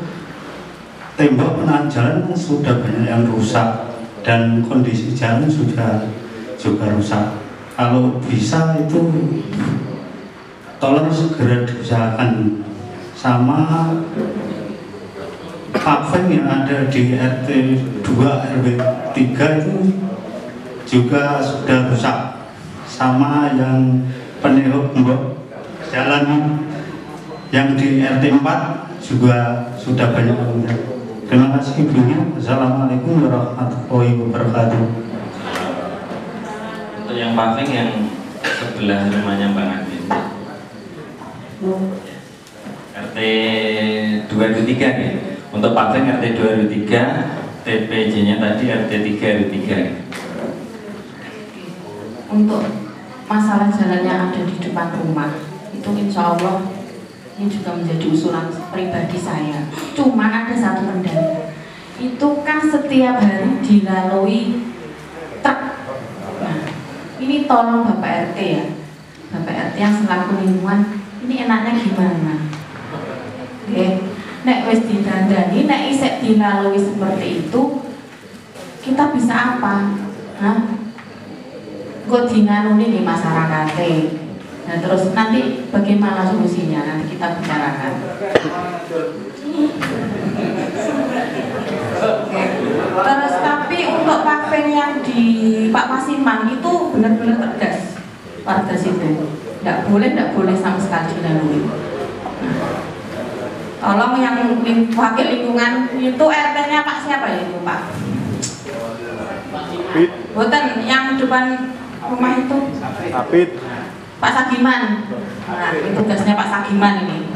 tembok penahan jalan sudah banyak yang rusak dan kondisi jalan sudah juga rusak. Kalau bisa itu tolong segera diusahakan. Sama paving yang ada di RT 2 RW 3 itu juga sudah rusak, sama yang penehuk jalan yang di RT 4 juga sudah banyak rusak. Terima kasih Ibu. Assalamualaikum warahmatullahi wabarakatuh. Untuk yang paving yang sebelah rumahnya Mbak Nadine, RT 2 RW 3 ya. Untuk paving RT 2 RW 3, TPJ-nya tadi RT 3 RW 3. Untuk masalah jalan yang ada di depan rumah itu insya Allah ini juga menjadi usulan pribadi saya. Cuma ada satu kendala, itu kan setiap hari dilalui truk. Nah, ini tolong Bapak RT ya, Bapak RT yang selaku lingkungan, ini enaknya gimana? Oke, nek wis didandani, nek isek dilalui seperti itu, kita bisa apa? Hah? Kok dinganuni di masyarakat. Nah terus nanti bagaimana solusinya, nanti kita bicarakan. Oke. Terus tapi untuk paving yang di Pak Masiman itu benar-benar tegas warga situ, nggak boleh sama sekali dilalui. Tolong yang wakil lingkungan itu RT-nya Pak siapa ya itu Pak? Boten yang depan rumah itu Apit. Pak Sagiman. Nah, itu tugasnya Pak Sagiman ini.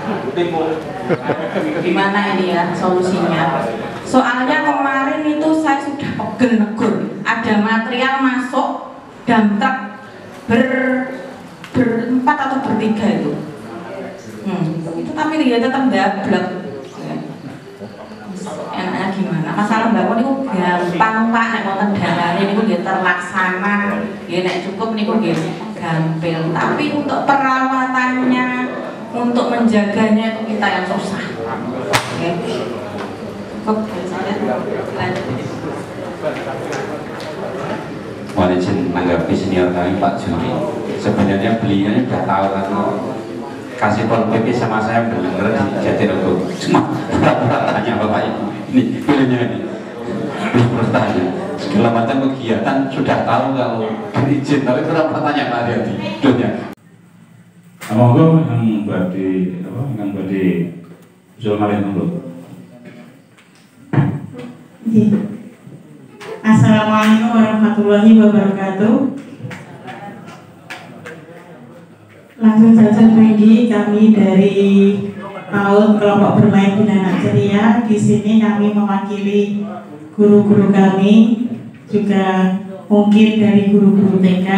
Gimana ini ya solusinya? Soalnya kemarin itu saya sudah pegel negur, ada material masuk dump truck berempat atau bertiga itu. Itu tapi dia tetap dablek. Enaknya gimana? Masalah bangun itu gampang Pak, nek wonten dalane niku nggih terlaksana, nggih nek cukup niku nggih gampil. Tapi untuk perawatannya, untuk menjaganya itu kita yang susah. Oke. Cukup saya. Mohon izin menanggapi senior kami Pak Juri. Sebenarnya beliau sudah tahu kan kasih pol PP sama saya benar di Jatirogo. Cuma pura-pura tanya Bapak Ibu. Ini filmnya ini belum bertanya. Segala macam kegiatan sudah tahu kalau berizin, tapi pura-pura tanya Pak Ariadi. Monggo yang buat di usul malih dulu. Assalamualaikum warahmatullahi wabarakatuh. Langsung saja begini, kami dari PAUD Kelompok Bermain Binaan Ceria. Di sini kami mewakili guru-guru kami, juga mungkin dari guru-guru TK,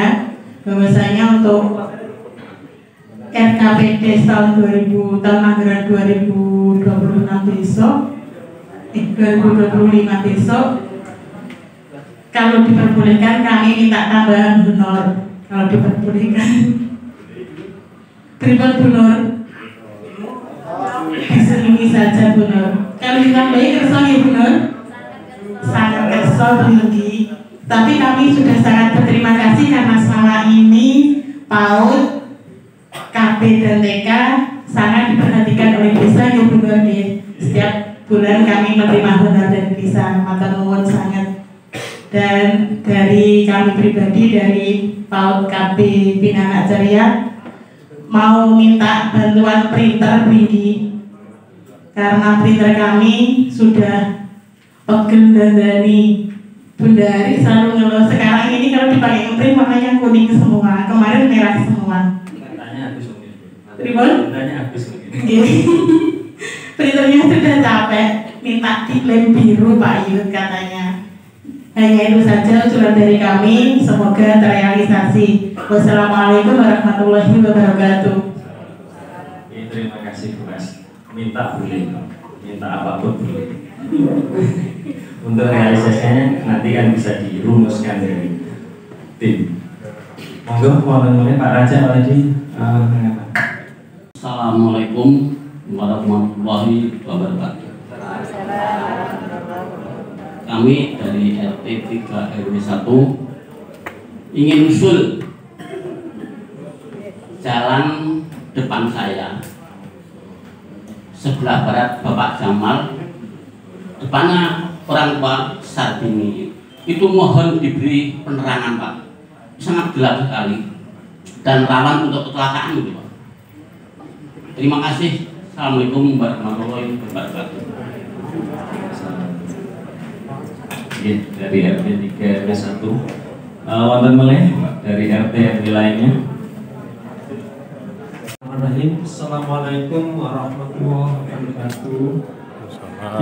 bahwasanya untuk RKPD tahun anggaran 2026 besok, 2025 besok, kalau diperbolehkan kami minta tambahan honor. Kalau diperbolehkan, terima honor. Disini saja honor. Kalau ditambahin kesal ya honor, sangat kesal tinggi. Tapi kami sudah sangat berterima kasih karena selama ini PAUD, KB dan TK sangat diperhatikan oleh desa ya honor. Setiap bulan kami menerima honor dari desa, maka nuwun sangat. Dan dari kami pribadi dari PAUD KB Binaan Ceria mau minta bantuan printer tinggi karena printer kami sudah pegel dandani. Bunda Ari selalu ngeluh sekarang ini kalau dipakai ngeprint warnanya kuning semua, kemarin merah semua. Tanya habis mungkin. Ribon? Tanya habis mungkin. Printernya sudah capek, minta diklaim biru Pak Yud katanya. Hanya itu saja usulan dari kami, semoga terrealisasi. Wassalamualaikum warahmatullahi wabarakatuh. Terima kasih Bu Mas. Minta boleh, minta apapun boleh. Untuk realisasinya nanti kan bisa dirumuskan dari tim. Monggo, mulai Pak Raja tadi. Assalamualaikum warahmatullahi wabarakatuh. Kami dari RT 3 RW 1 ingin usul jalan depan saya sebelah barat Bapak Jamal, depannya orang tua Sarbini. Itu mohon diberi penerangan Pak, sangat gelap sekali dan rawan untuk kecelakaan gitu Pak. Terima kasih. Assalamualaikum warahmatullahi wabarakatuh. Dari RT 3 RW 1 wonten meleh dari RT RW lainnya. Assalamualaikum warahmatullahi wabarakatuh.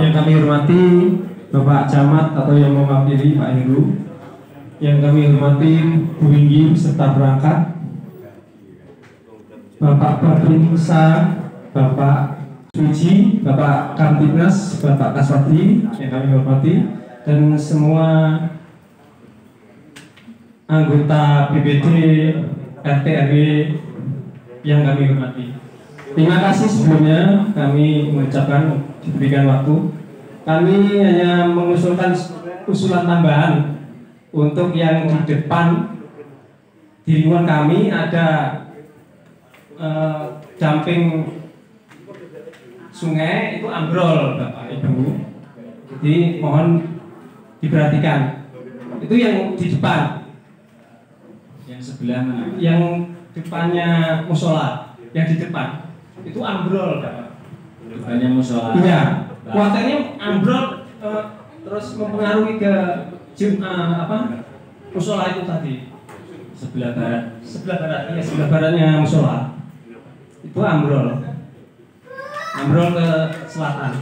Yang kami hormati Bapak Camat atau yang mewakili Pak Heru, yang kami hormati Bu Winggi serta perangkat, Bapak Babinsa, Bapak Suci, Bapak Kamtibnas, Bapak Kaswati yang kami hormati, dan semua anggota BPD RT RW yang kami hormati. Terima kasih sebelumnya kami mengucapkan diberikan waktu. Kami hanya mengusulkan usulan tambahan untuk yang di depan. Di lingkungan kami ada jumping sungai itu ambrol Bapak Ibu. Jadi mohon diperhatikan. Itu yang di depan. Yang sebelah mana? Yang depannya musola, yang di depan itu ambrol Bapak. Depannya musola. Iya. Kuatannya ambrol terus mempengaruhi ke musola itu tadi. Sebelah barat. Sebelah barat, iya sebelah baratnya musola. Itu ambrol. Ambrol ke selatan.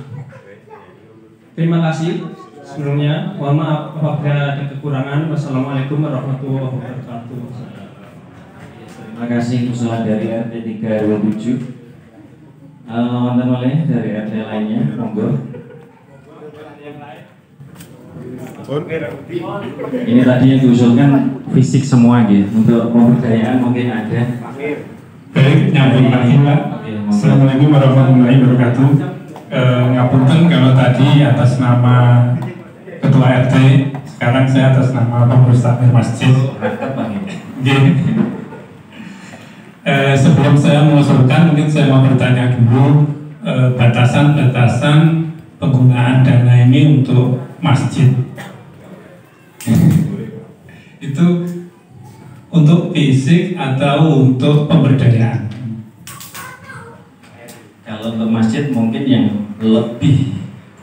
Terima kasih sebelumnya. Mohon maaf apabila ada kekurangan. Wassalamualaikum warahmatullahi wabarakatuh. Terima kasih usulan dari RT 3 RW 7. Wonten oleh dari RT lainnya, monggo. Ini tadi yang diusulkan fisik semua gitu. Untuk pemberdayaan mungkin ada. Baik, nyambung lagi Pak. Assalamualaikum warahmatullahi wabarakatuh. Ngapunten kalau tadi atas nama Ketua RT, sekarang saya atas nama pengurus takmir masjid. Sebelum saya mengusulkan, mungkin saya mau bertanya dulu batasan-batasan penggunaan dana ini untuk masjid. Itu untuk fisik atau untuk pemberdayaan? Kalau untuk masjid mungkin yang lebih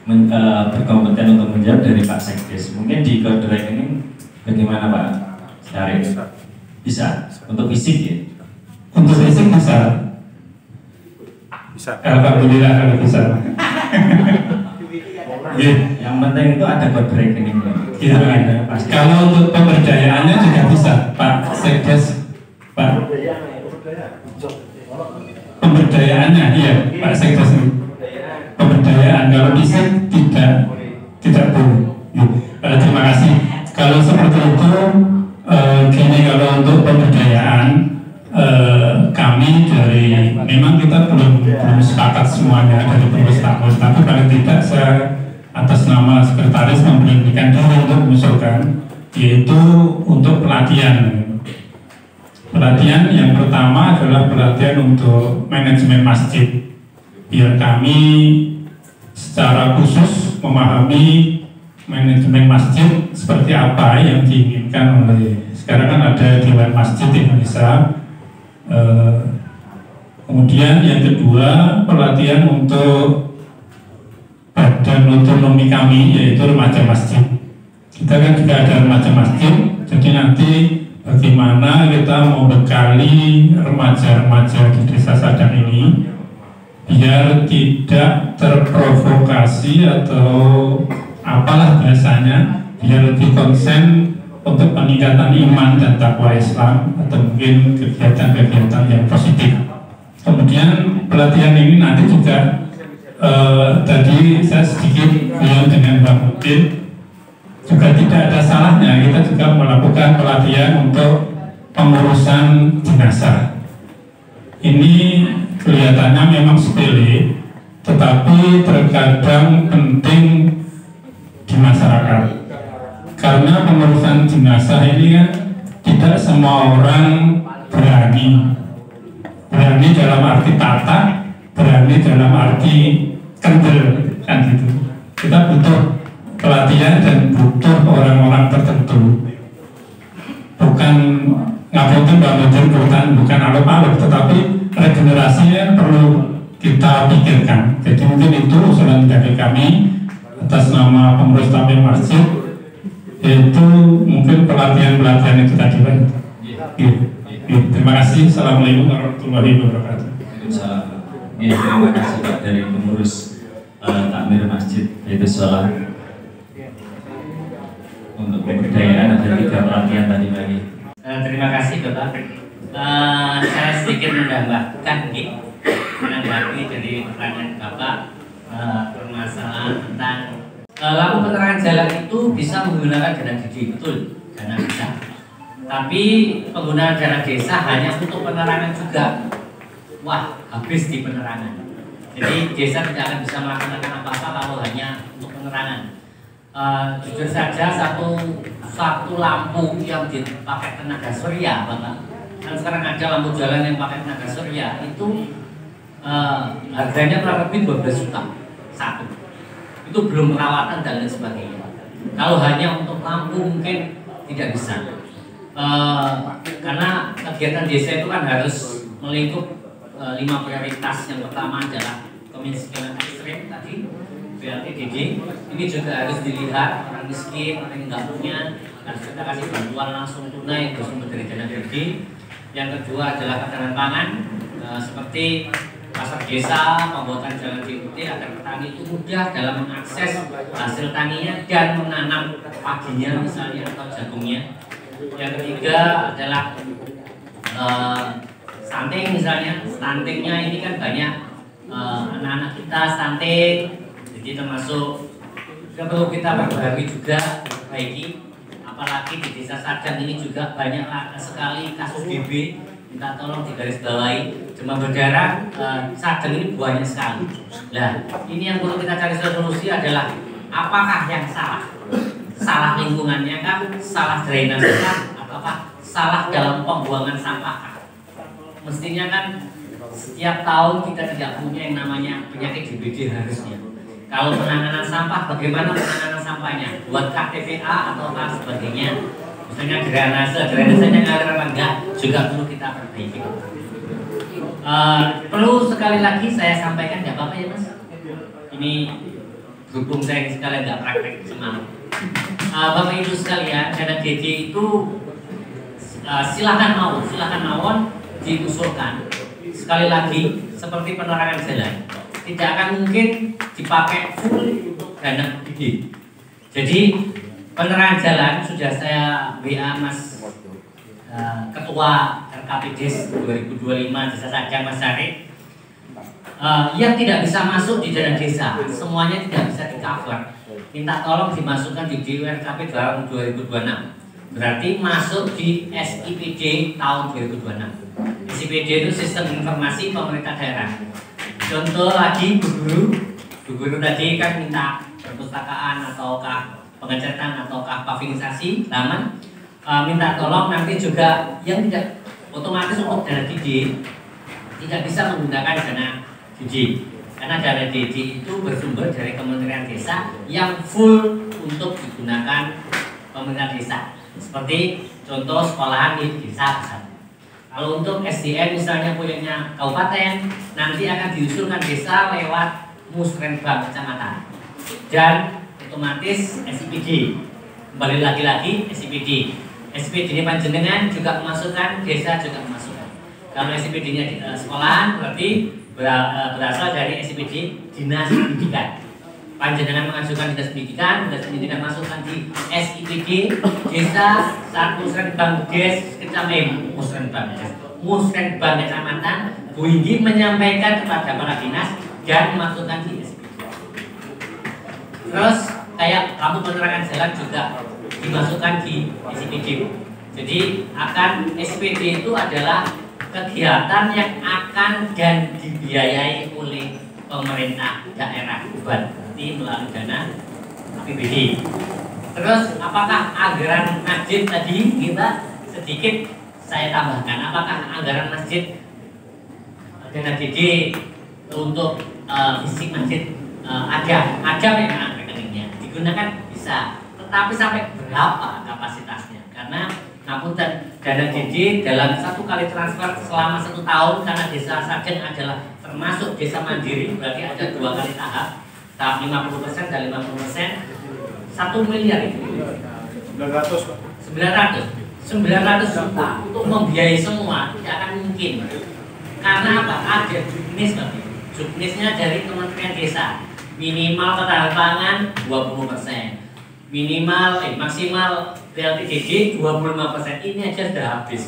berkompeten untuk menjawab dari Pak Sekdes. Mungkin di kode rekening bagaimana Pak Syarif? Bisa untuk fisik ya? Untuk fisik bisa. Alhamdulillah kalau bisa. Yang penting itu ada kode rekening. Gitu kan. Kalau untuk pemberdayaannya juga bisa, Pak Sekdes. Pak. Pemberdayaannya, iya, Pak Sekdes. Pemberdayaan kalau fisik tidak boleh. Terima kasih. Kalau seperti itu, gini, kalau untuk pemberdayaan kami dari memang kita belum sepakat semuanya dari pengurus takmus, tapi paling tidak saya atas nama sekretaris memberanikan diri untuk mengusulkan, yaitu untuk pelatihan. Pelatihan yang pertama adalah pelatihan untuk manajemen masjid, biar kami secara khusus memahami manajemen masjid seperti apa yang diinginkan oleh, sekarang kan ada Dewan Masjid Indonesia. Kemudian yang kedua, pelatihan untuk badan otonomi kami, yaitu remaja masjid. Kita kan juga ada remaja masjid, jadi nanti bagaimana kita membekali remaja-remaja di Desa Sadang ini biar tidak terprovokasi atau apalah bahasanya, biar lebih konsen untuk peningkatan iman dan takwa Islam atau mungkin kegiatan-kegiatan yang positif. Kemudian pelatihan ini nanti juga tadi saya sedikit bilang dengan Bang Mudin, juga tidak ada salahnya kita juga melakukan pelatihan untuk pengurusan jenazah. Ini kelihatannya memang sepele, tetapi terkadang penting di masyarakat. Karena pengurusan jenazah ini kan tidak semua orang berani dalam arti tata, berani dalam arti kendel, kan gitu. Kita butuh pelatihan dan butuh orang-orang tertentu. Bukan ngapain bukan alop-alop, tetapi regenerasinya perlu kita pikirkan. Jadi mungkin itu usulan dari kami atas nama pengurus takmir masjid, yaitu mungkin pelatihan-pelatihan itu tadi Pak. Terima kasih. Assalamualaikum warahmatullahi wabarakatuh. Terima kasih Pak dari pengurus takmir masjid, yaitu sholat. Untuk pemberdayaan ada 3 pelatihan tadi lagi. Terima kasih Bapak. Saya sedikit menambahkan menanggapi dari pertanyaan Bapak permasalahan tentang lampu penerangan jalan itu bisa menggunakan dana gede, betul, dana bisa. Tapi penggunaan dana desa hanya untuk penerangan juga. Wah, habis di penerangan. Jadi desa tidak akan bisa melaksanakan apa-apa kalau hanya untuk penerangan. Jujur saja satu lampu yang dipakai tenaga surya, Bapak. Kan sekarang ada lampu jalan yang pakai tenaga surya, itu harganya kurang lebih 12 juta satu. Itu belum perawatan dan lain sebagainya. Kalau hanya untuk lampu mungkin tidak bisa. Karena kegiatan desa itu kan harus melingkup 5 prioritas. Yang pertama adalah kemiskinan ekstrim tadi, BLTDD. Ini juga harus dilihat orang miskin, orang yang nggak punya, harus kita kasih bantuan langsung tunai bersumber dari dana gede. Yang kedua adalah ketahanan pangan, seperti pasar desa, pembuatan jalan DUT agar petani itu mudah dalam mengakses hasil taninya dan menanam padinya misalnya atau jagungnya. Yang ketiga adalah stunting misalnya. Stuntingnya ini kan banyak anak-anak kita stunting, jadi termasuk perlu kita perbaiki juga, perbaiki. Apalagi di Desa Sadang ini juga banyak sekali kasus DB. Minta tolong digarisbawahi, demam berdarah Sadang ini banyak sekali. Nah, ini yang perlu kita cari solusi adalah apakah yang salah? Salah lingkungannya kah? Salah drainase kah? Apakah salah dalam pembuangan sampah kah? Mestinya kan setiap tahun kita tidak punya yang namanya penyakit DBD harusnya. Kalau penanganan sampah, bagaimana penanganan sampahnya? Buatkah TPA atau apa sebagainya? Misalnya drainasenya ngalir apa enggak, juga perlu kita perbaiki. Perlu sekali lagi saya sampaikan, nggak apa-apa ya Mas? Ini berhubung saya sekalian nggak praktek semalam. Bapak Ibu sekalian, dana DD itu silakan mawon diusulkan. Sekali lagi seperti penerangan jalan, tidak akan mungkin dipakai full untuk dana DD. Jadi penerangan jalan sudah saya WA Mas Ketua RKPDes 2025 Desa Sadang Mas Syarif, yang tidak bisa masuk di dana desa, semuanya tidak bisa di cover. Minta tolong dimasukkan di DURKP tahun 2026. Berarti masuk di SIPD tahun 2026. SIPD itu Sistem Informasi Pemerintah Daerah. Contoh lagi Bu Guru tadi kan minta perpustakaan ataukah pengecatan ataukah pavinisasi taman. Minta tolong nanti juga yang tidak otomatis untuk dana DD tidak bisa menggunakan dana DD. Karena dana DD itu bersumber dari Kementerian Desa yang full untuk digunakan pemerintah desa. Seperti contoh sekolahan di desa misalnya. Kalau untuk SDM misalnya punyanya kabupaten, nanti akan diusulkan desa lewat musrenbang kecamatan. Dan otomatis SIPD. Kembali lagi SIPD. SIPD ini panjenengan juga memasukkan, desa juga memasukkan. Kalau SIPD-nya di sekolahan berarti berasal dari SIPD Dinas Pendidikan. Panjenengan mengajukan Dinas Pendidikan masukkan di SIPD Desa Musrenbang Des Kecamatan Musrenbang Kecamatan. Bu Inggi menyampaikan kepada para dinas dan memasukkan di SIPD. Terus kayak lampu penerangan jalan juga dimasukkan di SIPD. Jadi akan SIPD itu adalah kegiatan yang akan dan dibiayai oleh pemerintah daerah berarti melalui dana APBD. Terus apakah anggaran masjid tadi kita sedikit saya tambahkan, apakah anggaran masjid dana DD untuk fisik masjid ada memang rekeningnya digunakan bisa, tetapi sampai berapa kapasitasnya? Karena namun dana DD dalam satu kali transfer selama 1 tahun, karena Desa Sadang adalah termasuk desa mandiri, berarti ada 2 kali tahap 50% dan 50%, 1 miliar itu 900 juta untuk membiayai semua tidak akan mungkin. Karena apa? Ada juknisnya dari Kementerian Desa, minimal ketahanan pangan 20%, maksimal PLTDD 25%. Ini aja sudah habis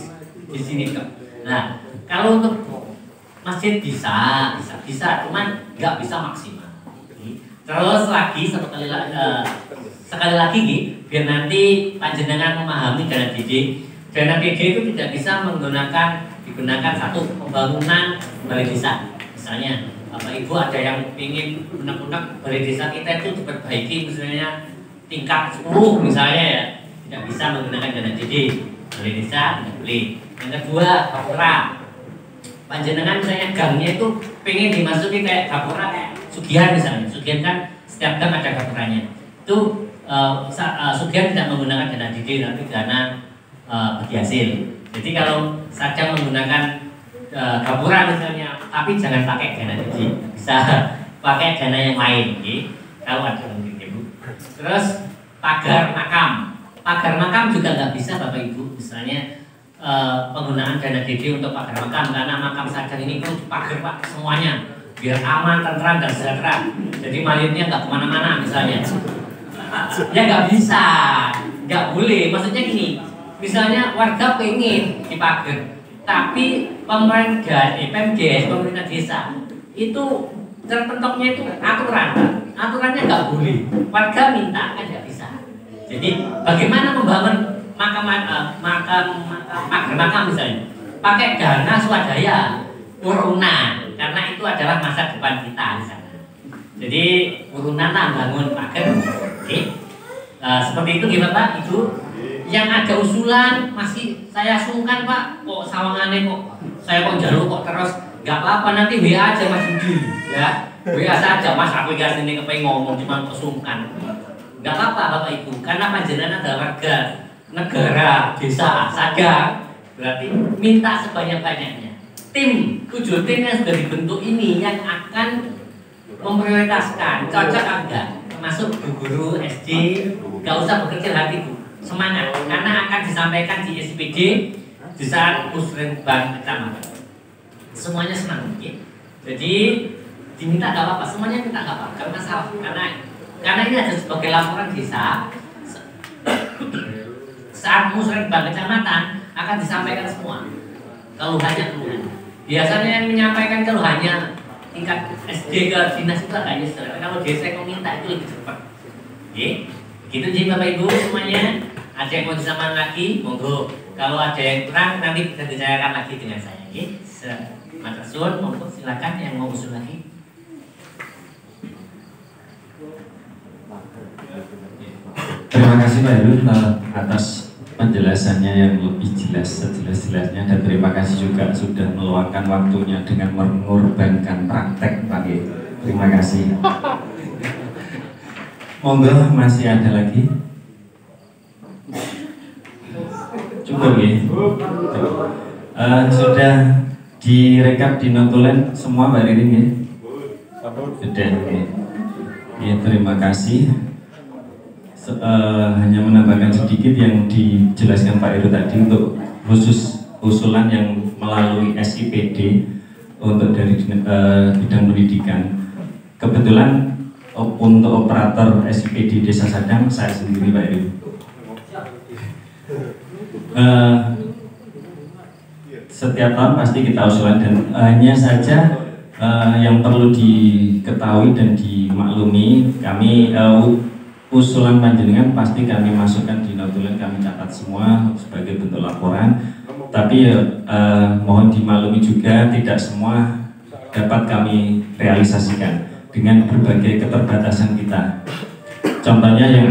di sini kan. Nah, kalau untuk masjid bisa, cuman nggak bisa maksimal. Terus lagi sekali lagi biar nanti panjenengan memahami dana DD. Dana DD itu tidak bisa digunakan satu pembangunan balai desa. Misalnya Bapak Ibu ada yang ingin unek-unek balai desa kita itu diperbaiki, misalnya tingkat 10 misalnya ya, tidak bisa menggunakan dana DD. Balai desa tidak boleh. Yang kedua, gapura. Panjenengan misalnya gangnya itu pengen dimasuki kayak gapura kayak Sugihan misalnya. Sugihan kan setiap gang ada gapuranya. Itu Sugihan tidak menggunakan dana DD, tapi dana bagi hasil. Jadi kalau saja menggunakan gapura misalnya, tapi jangan pakai dana DD, bisa pakai dana yang lain. Kalau ada mungkin Ibu. Terus pagar makam juga nggak bisa Bapak Ibu. Misalnya penggunaan dana DD untuk pagar makam, karena makam Sadang ini perlu dipagar Pak semuanya biar aman, tentram dan sejahtera. Jadi mayatnya nggak kemana-mana misalnya. Ya nggak bisa, nggak boleh. Maksudnya gini, misalnya warga pengen dipagar, tapi PMDS, pemerintah desa itu terpentoknya itu aturannya nggak boleh. Warga minta kan nggak bisa. Jadi bagaimana membangun makam misalnya pakai dana swadaya urunan, karena itu adalah masa depan kita di sana. Jadi urunan bangun pagar. Seperti itu gimana Pak Ibu? Yang ada usulan masih saya sungkan Pak, kok sawangannya kok saya kok jalur kok terus. Nggak apa-apa, nanti WA aja Mas Budi ya, WA saja Mas, aplikasi ini kepengen ngomong cuma kesungkan. Nggak apa-apa Bapak Ibu, karena panjenengan adalah warga negara Desa Sadang, berarti minta sebanyak-banyaknya. Tim 7 tim yang sudah dibentuk ini yang akan memprioritaskan cocok enggak. termasuk guru SD, gak usah berkecil hati Bu, semangat karena akan disampaikan di SPD di saat musrenbang kecamatan. Semuanya senang, ya. Jadi diminta gak apa-apa, semuanya minta gak apa-apa, karena masalah, karena ini ada sebagai laporan desa. Saat musrenbang kecamatan akan disampaikan semua keluhannya. Biasanya yang menyampaikan keluhannya tingkat SD ke dinas itu agaknya saudara. Kalau desa yang meminta itu lebih cepat. Oke, gitu jadi Bapak Ibu semuanya. Ada yang mau disampaikan lagi, monggo. Kalau ada yang kurang nanti bisa ditanyakan lagi dengan saya. Oke, Matur monggo silakan yang mau usul lagi. Terima kasih Pak Heru atas penjelasannya yang lebih jelas sejelas-jelasnya, dan terima kasih juga sudah meluangkan waktunya dengan mengorbankan praktek Pak Heru. Terima kasih. Monggo, masih ada lagi? Cukup ya? Sudah direkap di notulen semua Mbak Ririn ya? Sudah ya. Ya, terima kasih. Hanya menambahkan sedikit yang dijelaskan Pak Heru tadi untuk khusus usulan yang melalui SIPD untuk dari bidang pendidikan. Kebetulan untuk operator SIPD Desa Sadang saya sendiri Pak Heru. Setiap tahun pasti kita usulan, dan hanya saja yang perlu diketahui dan dimaklumi, kami usulan panjenengan pasti kami masukkan di notulen, kami catat semua sebagai bentuk laporan. Tapi mohon dimaklumi juga tidak semua dapat kami realisasikan dengan berbagai keterbatasan kita. Contohnya yang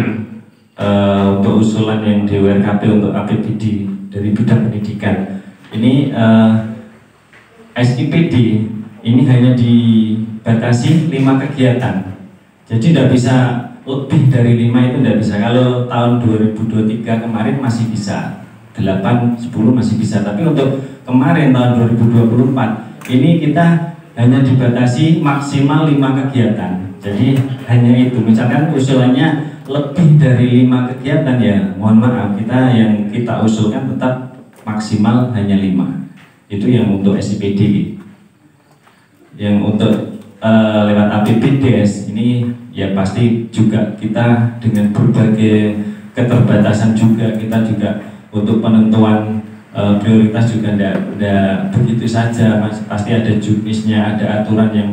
untuk usulan yang DWRKP untuk APBD dari bidang pendidikan ini SIPD ini hanya dibatasi 5 kegiatan, jadi tidak bisa lebih dari 5 itu tidak bisa. Kalau tahun 2023 kemarin masih bisa 8, 10 masih bisa, tapi untuk kemarin tahun 2024 ini kita hanya dibatasi maksimal 5 kegiatan. Jadi hanya itu, misalkan usulannya lebih dari 5 kegiatan ya mohon maaf, kita yang kita usulkan tetap maksimal hanya 5. Itu yang untuk SIPD. Yang untuk lewat APBDes ini ya pasti juga kita dengan berbagai keterbatasan juga, kita juga untuk penentuan prioritas juga tidak begitu saja Mas, pasti ada juknisnya, ada aturan yang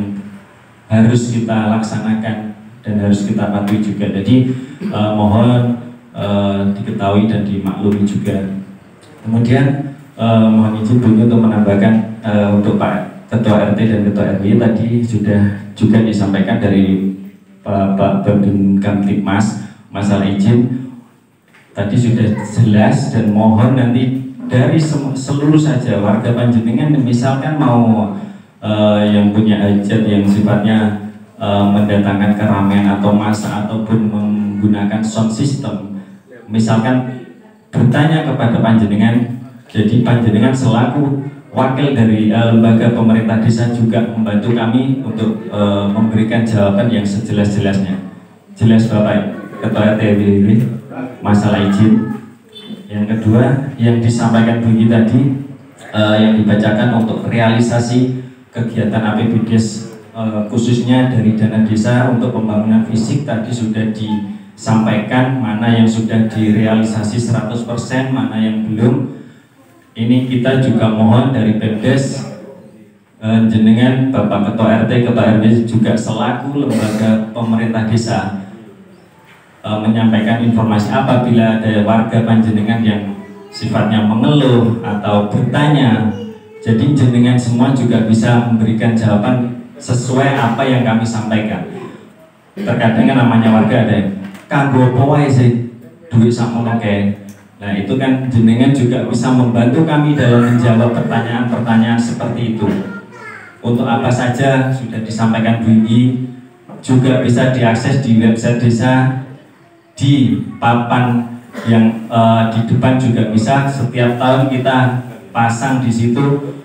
harus kita laksanakan dan harus kita patuhi juga. Jadi mohon diketahui dan dimaklumi juga. Kemudian mohon izin dulu untuk menambahkan untuk Pak Ketua RT dan Ketua RW tadi sudah juga disampaikan dari Pak Babin Kamtipmas masalah izin tadi sudah jelas, dan mohon nanti dari seluruh saja warga panjenengan misalkan mau yang punya hajat yang sifatnya mendatangkan keramaian atau massa ataupun menggunakan sound system, misalkan bertanya kepada panjenengan, jadi panjenengan selaku wakil dari lembaga pemerintah desa juga membantu kami untuk memberikan jawaban yang sejelas-jelasnya. Jelas Bapak Ketua RT masalah izin. Yang kedua yang disampaikan Bunyi tadi yang dibacakan untuk realisasi kegiatan APBDes khususnya dari dana desa untuk pembangunan fisik tadi sudah disampaikan mana yang sudah direalisasi 100%, mana yang belum. Ini kita juga mohon dari Pemdes jenengan Bapak Ketua RT, Ketua RW juga selaku lembaga pemerintah desa menyampaikan informasi apabila ada warga panjenengan yang sifatnya mengeluh atau bertanya. Jadi jenengan semua juga bisa memberikan jawaban sesuai apa yang kami sampaikan. Terkadang kan namanya warga ada yang kanggo apa wae sih duit sakmono kae. Nah itu kan jenengan juga bisa membantu kami dalam menjawab pertanyaan-pertanyaan seperti itu. Untuk apa saja sudah disampaikan Bunyi, juga bisa diakses di website desa, di papan yang di depan juga bisa. Setiap tahun kita pasang di situ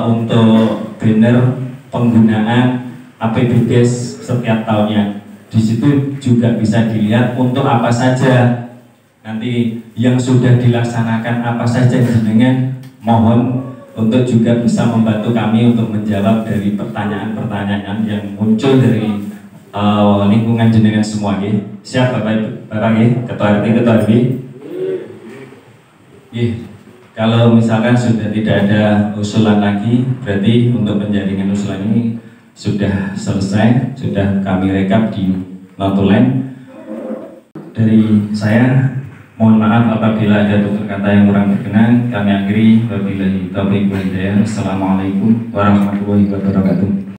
untuk banner penggunaan APBDes setiap tahunnya. Di situ juga bisa dilihat untuk apa saja nanti yang sudah dilaksanakan, apa saja jenengan, mohon untuk juga bisa membantu kami untuk menjawab dari pertanyaan-pertanyaan yang muncul dari lingkungan jenengan semua. Siap Bapak Ketua RT, Ketua RW. Kalau misalkan sudah tidak ada usulan lagi, berarti untuk penjaringan usulan ini sudah selesai, sudah kami rekap di notulen. Dari saya, mohon maaf apabila ada tutur kata yang kurang berkenan. Kami akhiri, wabillahi taufiq wal hidayah. Assalamualaikum warahmatullahi wabarakatuh.